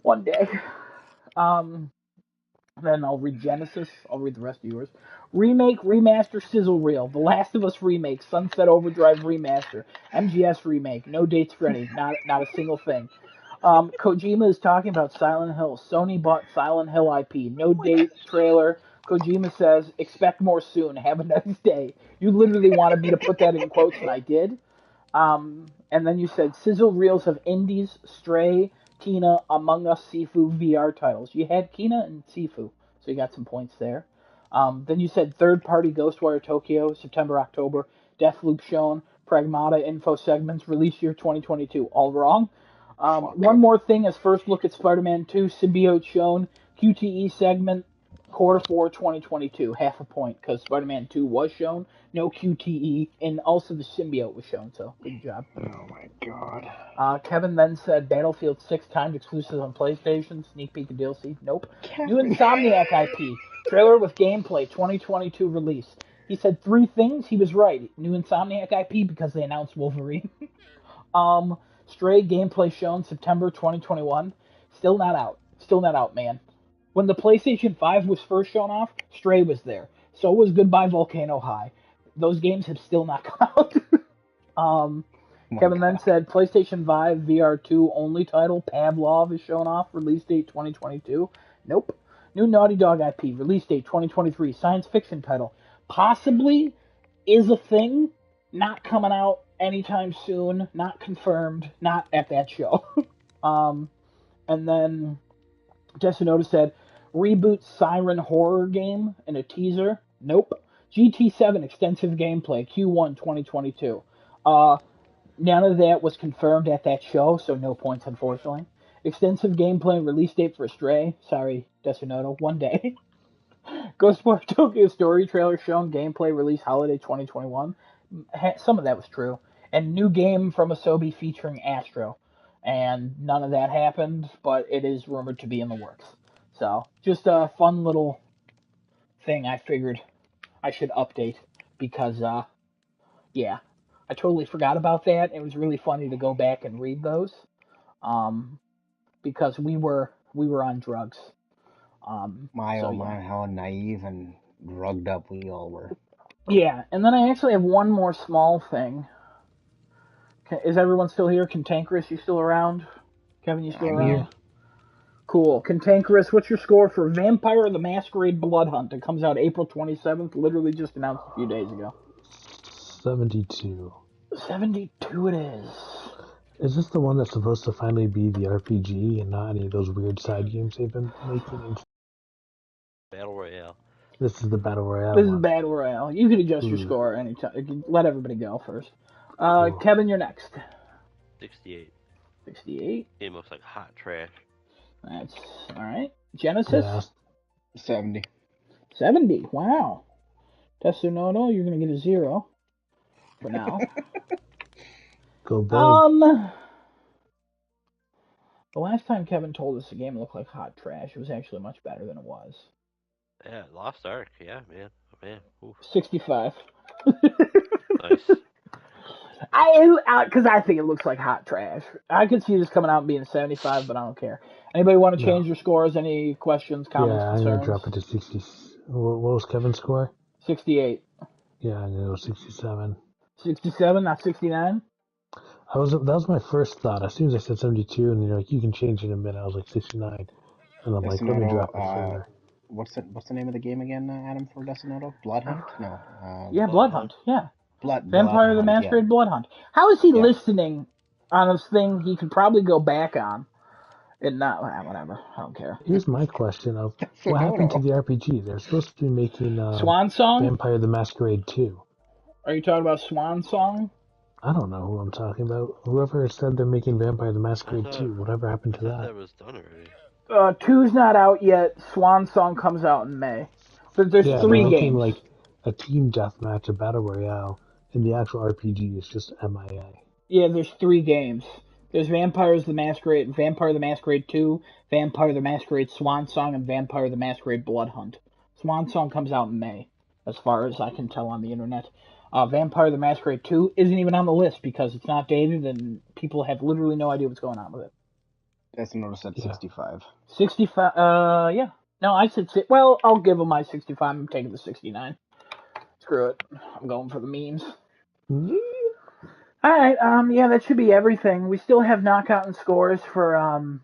C: One day. Then I'll read Genesis. I'll read the rest of yours. Remake, remaster, sizzle reel. The Last of Us remake, Sunset Overdrive remaster, MGS remake. No dates ready. Not a single thing. Kojima is talking about Silent Hill. Sony bought Silent Hill IP. No date, trailer. Kojima says, expect more soon. Have a nice day. You literally wanted me to put that in quotes, and I did. And then you said, sizzle reels of Indies, Stray, Kena, Among Us, Sifu VR titles. You had Kena and Sifu, so you got some points there. Then you said third-party Ghostwire Tokyo, September, October. Deathloop shown. Pragmata info segments, release year 2022. All wrong. One more thing is first look at Spider-Man 2, Symbiote shown, QTE segment, Q4 2022, half a point, because Spider-Man 2 was shown, no QTE, and also the Symbiote was shown, so good job.
A: Oh my god.
C: Kevin then said Battlefield 6 timed exclusive on PlayStation, sneak peek of DLC, nope. New Insomniac IP, trailer with gameplay, 2022 release. He said 3 things, he was right. New Insomniac IP because they announced Wolverine. Stray gameplay shown September 2021. Still not out, man. When the PlayStation 5 was first shown off, Stray was there. So was Goodbye Volcano High. Those games have still not come out. Kevin then said PlayStation 5 VR2 only title, Pavlov is shown off. Release date 2022. Nope. New Naughty Dog IP. Release date 2023. Science fiction title. Possibly is a thing. Not coming out anytime soon, not confirmed, not at that show. And then Jessinoda said, reboot Siren horror game in a teaser. Nope. GT7 extensive gameplay, Q1 2022. None of that was confirmed at that show, so no points, unfortunately. Extensive gameplay and release date for Stray. Sorry, Jessinoda, one day. Ghostwire Tokyo Story trailer shown, gameplay release holiday 2021. Some of that was true. And new game from Asobi featuring Astro. And none of that happened, but it is rumored to be in the works. So, just a fun little thing I figured I should update. Because, yeah, I totally forgot about that. It was really funny to go back and read those. Because we were on drugs.
A: How naive and drugged up we all were.
C: Yeah, and then I actually have one more small thing. Is everyone still here? Cantankerous, you still around? Kevin, you still around? Here. Cool. Cantankerous, what's your score for Vampire the Masquerade Blood Hunt? It comes out April 27th, literally just announced a few days ago.
D: 72.
C: 72 it is.
D: Is this the one that's supposed to finally be the RPG and not any of those weird side games they've been making?
B: Battle Royale.
D: This is the Battle Royale.
C: This is Battle Royale. You can adjust your score anytime. You can let everybody go first. Kevin, you're next.
B: 68.
C: 68.
B: Game looks like hot trash.
C: That's alright. Genesis?
A: Yeah. 70.
C: 70. Wow. Tetsunoto, you're going to get a 0 for now.
D: Go big.
C: The last time Kevin told us the game looked like hot trash, it was actually much better than it was.
B: Yeah, Lost Ark. Yeah, man. Oh, man. Oof.
C: 65.
B: Nice.
C: Because I think it looks like hot trash. I could see this coming out and being 75, but I don't care. Anybody want to change your scores? Any questions, comments, concerns?
D: I'm going to drop it to 60. What was Kevin's score?
C: 68.
D: Yeah, I'm going to go 67.
C: 67, not 69?
D: That was my first thought. As soon as I said 72, and you're like, you can change it in a minute, I was like 69. And I'm like, let me drop it further.
A: What's the name of the game again, Adam, for Decimoto? Blood Hunt? No.
C: Yeah, Blood Hunt. Yeah.
A: Vampire
C: the Masquerade Blood Hunt. How is he listening on this thing he could probably go back on? And not, whatever. I don't care.
D: Here's my question of what happened to the RPG? They're supposed to be making
C: Swan Song?
D: Vampire the Masquerade 2.
C: Are you talking about Swan Song?
D: I don't know who I'm talking about. Whoever said they're making Vampire the Masquerade 2, whatever happened to that?
B: That was done already.
C: 2's not out yet. Swan Song comes out in May. But there's
D: Yeah,
C: 3
D: they're making
C: games.
D: like a team deathmatch, a battle royale, and the actual RPG is just MIA.
C: Yeah, there's 3 games. There's Vampire the Masquerade 2, Vampire the Masquerade Swan Song, and Vampire the Masquerade Blood Hunt. Swan Song comes out in May, as far as I can tell on the internet. Vampire the Masquerade 2 isn't even on the list because it's not dated and people have literally no idea what's going on with it.
A: That's notice at 65.
C: 65, yeah. No, I said, well, I'll give them my 65. I'm taking the 69. Screw it. I'm going for the memes.
D: Yeah.
C: Alright, yeah, that should be everything. We still have knockout and scores for,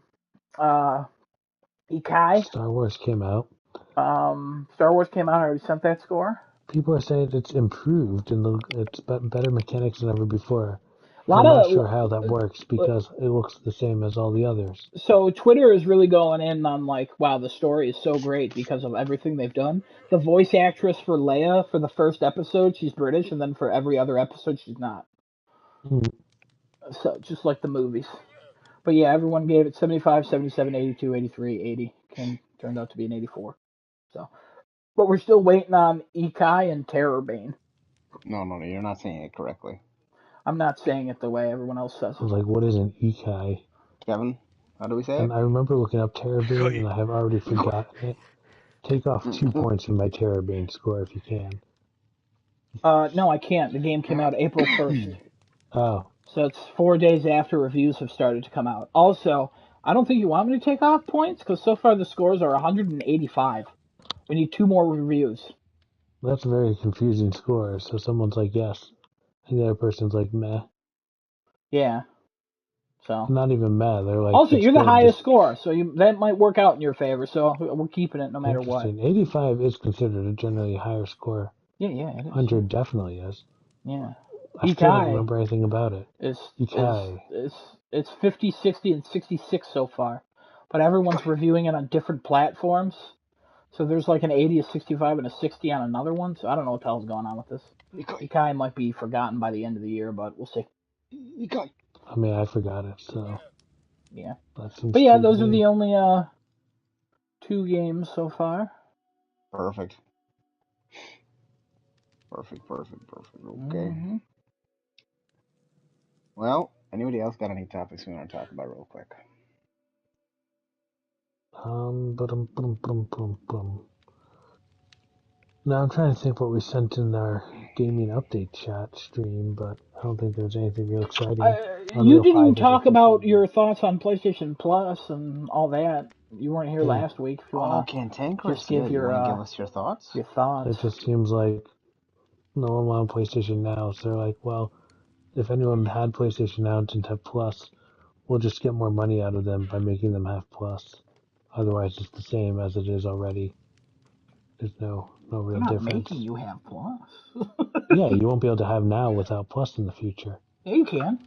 C: Ikai.
D: Star Wars came out.
C: Star Wars came out. I already sent that score.
D: People are saying it's improved and it's better mechanics than ever before.
C: I'm
D: not sure how that works because it looks the same as all the others.
C: So Twitter is really going in on like, wow, the story is so great because of everything they've done. The voice actress for Leia for the first episode, she's British, and then for every other episode, she's not. So just like the movies. But yeah, everyone gave it 75, 77, 82, 83, 80. Turned out to be an 84. So, but we're still waiting on Ikai and Terrorbane.
A: No, you're not saying it correctly.
C: I'm not saying it the way everyone else says it.
D: I was like, what is an Ikai?
A: Kevin, how do we say it?
D: And I remember looking up Terrorbane, and I have already forgotten it. Take off 2 points from my Terrorbane score if you can.
C: No, I can't. The game came out April 1st.
D: Oh.
C: So it's 4 days after reviews have started to come out. Also, I don't think you want me to take off points, because so far the scores are 185. We need 2 more reviews.
D: That's a very confusing score. So someone's like, yes. And the other person's like, meh.
C: Yeah. So.
D: Not even meh. They're like.
C: Also, you're the highest score, so that might work out in your favor. So we're keeping it no matter what.
D: 85 is considered a generally higher score.
C: Yeah, it is.
D: 100 definitely is.
C: Yeah.
D: I still don't remember anything about it.
C: It's 50, 60, and 66 so far. But everyone's reviewing it on different platforms. So there's like an 80, a 65, and a 60 on another one. So I don't know what the hell's going on with this. Ikai might be forgotten by the end of the year, but we'll see.
A: Ikai.
D: I mean, I forgot it, so.
C: Yeah. But yeah, those are the only 2 games so far.
A: Perfect. Okay. Mm-hmm. Well, anybody else got any topics we want to talk about real quick?
D: Now I'm trying to think what we sent in our gaming update chat stream, but I don't think there's anything real exciting.
C: You didn't talk about your thoughts on PlayStation Plus and all that. You weren't here last week. If you want to
A: just give give us your thoughts.
C: Your thoughts.
D: It just seems like no one wanted PlayStation Now, so they're like, well, if anyone had PlayStation Now and didn't have Plus, we'll just get more money out of them by making them have Plus. Otherwise, it's the same as it is already. There's no real difference.
C: Making you have Plus.
D: Yeah, you won't be able to have Now without Plus in the future.
C: Yeah, you can.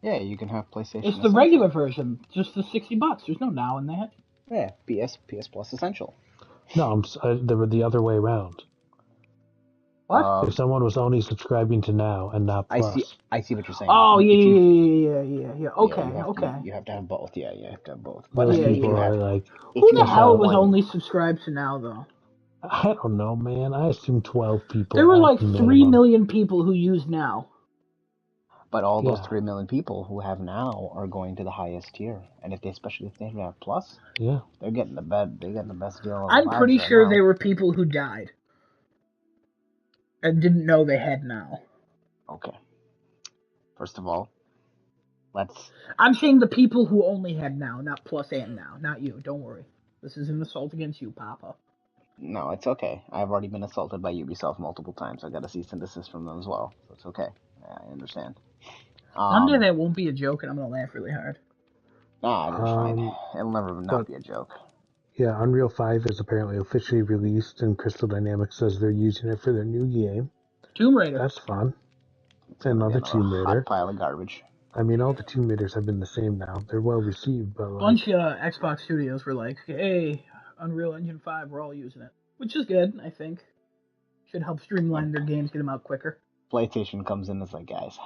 A: Yeah, you can have PlayStation.
C: It's the regular version, just the $60. There's no Now in that.
A: Yeah, PS Plus Essential.
D: No, they were the other way around.
C: What?
D: If someone was only subscribing to Now and not Plus.
A: I see what you're saying.
C: Oh, yeah. Okay.
A: You have to have both. Yeah, you have to have both.
D: But people are like...
C: Who the hell was only subscribed to Now, though?
D: I don't know, man. I assume 12 people.
C: There were like 3 million people who use Now.
A: But all those 3 million people who have Now are going to the highest tier, and especially if they have Plus, they're getting the best deal.
C: I'm pretty sure they were people who died and didn't know they had Now.
A: Okay. First of all,
C: I'm saying the people who only had Now, not Plus and Now, not you. Don't worry. This is an assault against you, Papa.
A: No, it's okay. I've already been assaulted by Ubisoft multiple times. I got a cease and desist from them as well, so it's okay. I understand.
C: Someday that won't be a joke, and I'm gonna laugh really hard.
A: Nah, it's fine. It'll never not be a joke.
D: Yeah, Unreal 5 is apparently officially released, and Crystal Dynamics says they're using it for their new game.
C: Tomb Raider.
D: That's fun. Another Tomb Raider.
A: Hot pile of garbage.
D: I mean, all the Tomb Raiders have been the same now. They're well received, but
C: a bunch of Xbox studios were like, hey, Unreal Engine 5, we're all using it. Which is good, I think. Should help streamline their games, get them out quicker.
A: PlayStation comes in and is like, guys,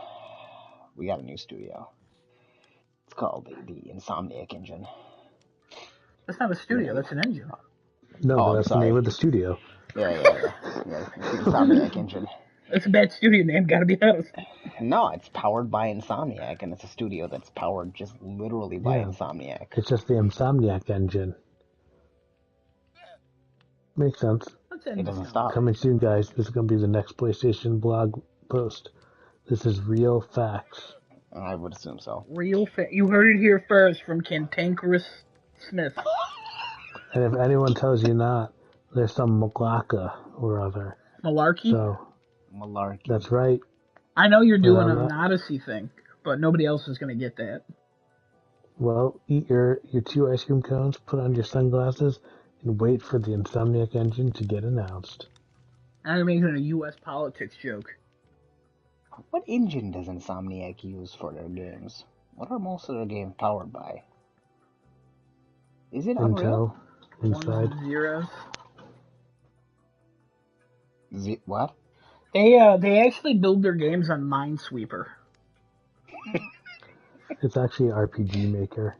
A: We got a new studio. It's called the Insomniac Engine.
C: That's not a studio. That's an engine.
D: No,
A: Oh,
D: but
A: I'm
D: that's the
A: sorry.
D: name of the studio.
A: Yeah. It's the Insomniac Engine.
C: That's a bad studio name, gotta be honest.
A: No, it's powered by Insomniac, and it's a studio that's powered just literally by
D: Yeah.
A: Insomniac.
D: It's just the Insomniac engine. Makes sense.
A: It doesn't stop.
D: Coming soon, guys. This is going to be the next PlayStation blog post. This is real facts.
A: I would assume so.
C: You heard it here first from Cantankerous Smith.
D: And if anyone tells you not, there's some Malaka or other.
C: Malarkey?
D: So,
A: Malarkey.
D: that's right.
C: I know you're doing an Odyssey thing, but nobody else is going to get that.
D: Well, eat your 2 ice cream cones, put on your sunglasses, and wait for the Insomniac engine to get announced.
C: Now you're making a U.S. politics joke.
A: What engine does Insomniac use for their games? What are most of their games powered by? Is it Unreal?
D: Intel inside.
C: Zeros.
A: What?
C: They actually build their games on Minesweeper.
D: It's actually an RPG Maker.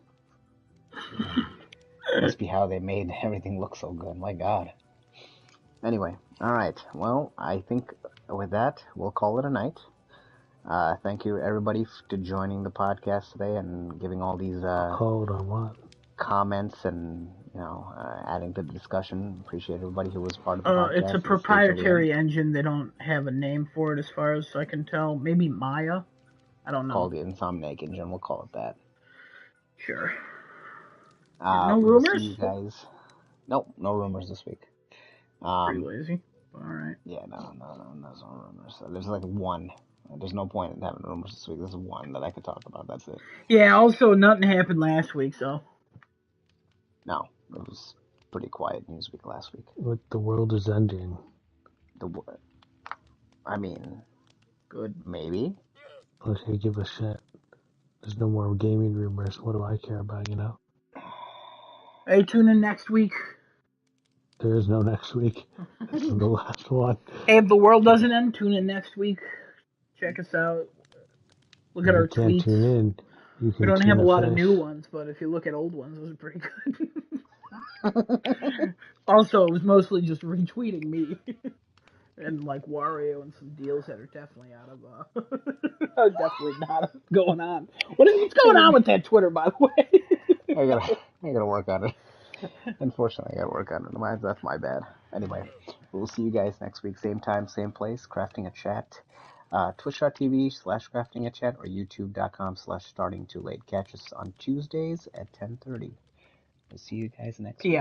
A: Must be how they made everything look so good. My God. Anyway, all right. Well, I think with that, we'll call it a night. Thank you, everybody, for joining the podcast today and giving all these comments and adding to the discussion. Appreciate everybody who was part of the podcast.
C: It's a proprietary engine. They don't have a name for it, as far as I can tell. Maybe Maya. I don't know.
A: Called the Insomniac Engine. We'll call it that.
C: Sure.
A: No rumors? You guys. Nope, no rumors this week.
C: Pretty lazy. All right.
A: Yeah, no rumors. There's like one. There's no point in having rumors this week. This is one that I could talk about. That's it.
C: Yeah, also, nothing happened last week, so.
A: No, it was pretty quiet news week last week.
D: The world is ending.
A: I mean,
C: good.
A: Maybe.
D: Okay, give a shit. There's no more gaming rumors. What do I care about,
C: Hey, tune in next week.
D: There is no next week. This is the last one.
C: Hey, if the world doesn't end, tune in next week. Check us out. Look at our tweets.
D: Tune in.
C: We don't have a lot of new ones, but if you look at old ones, those are pretty good. Also, it was mostly just retweeting me. And like Wario and some deals that are definitely out of are definitely not going on. What's going on with that Twitter, by the way?
A: I gotta work on it. Unfortunately, I gotta work on it. That's my bad. Anyway, we'll see you guys next week, same time, same place, Crafting a Chat. Twitch.tv/Crafting a Chat or YouTube.com/Starting Too Late. Catch us on Tuesdays at 10:30. We'll see you guys next week.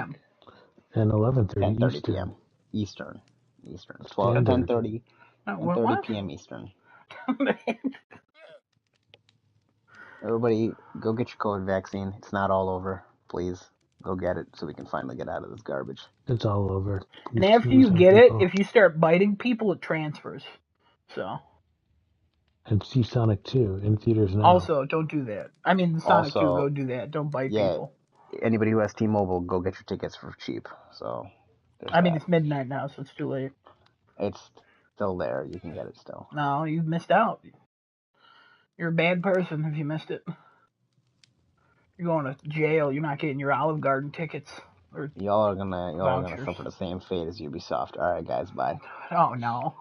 D: And 11:30
A: 10:30 p.m. Eastern. 10:30 p.m. Eastern. Everybody, go get your COVID vaccine. It's not all over. Please, go get it so we can finally get out of this garbage.
D: It's all over.
C: And after you get it, if you start biting people, it transfers. So.
D: And see Sonic 2 in theaters now.
C: Also, don't do that. I mean, Sonic 2, go do that. Don't bite people.
A: Anybody who has T-Mobile, go get your tickets for cheap. So.
C: I mean, it's midnight now, so it's too late.
A: It's still there. You can get it still.
C: No, you've missed out. You're a bad person if you missed it. You're going to jail. You're not getting your Olive Garden tickets.
A: Y'all are gonna suffer the same fate as Ubisoft. All right, guys. Bye.
C: Oh no.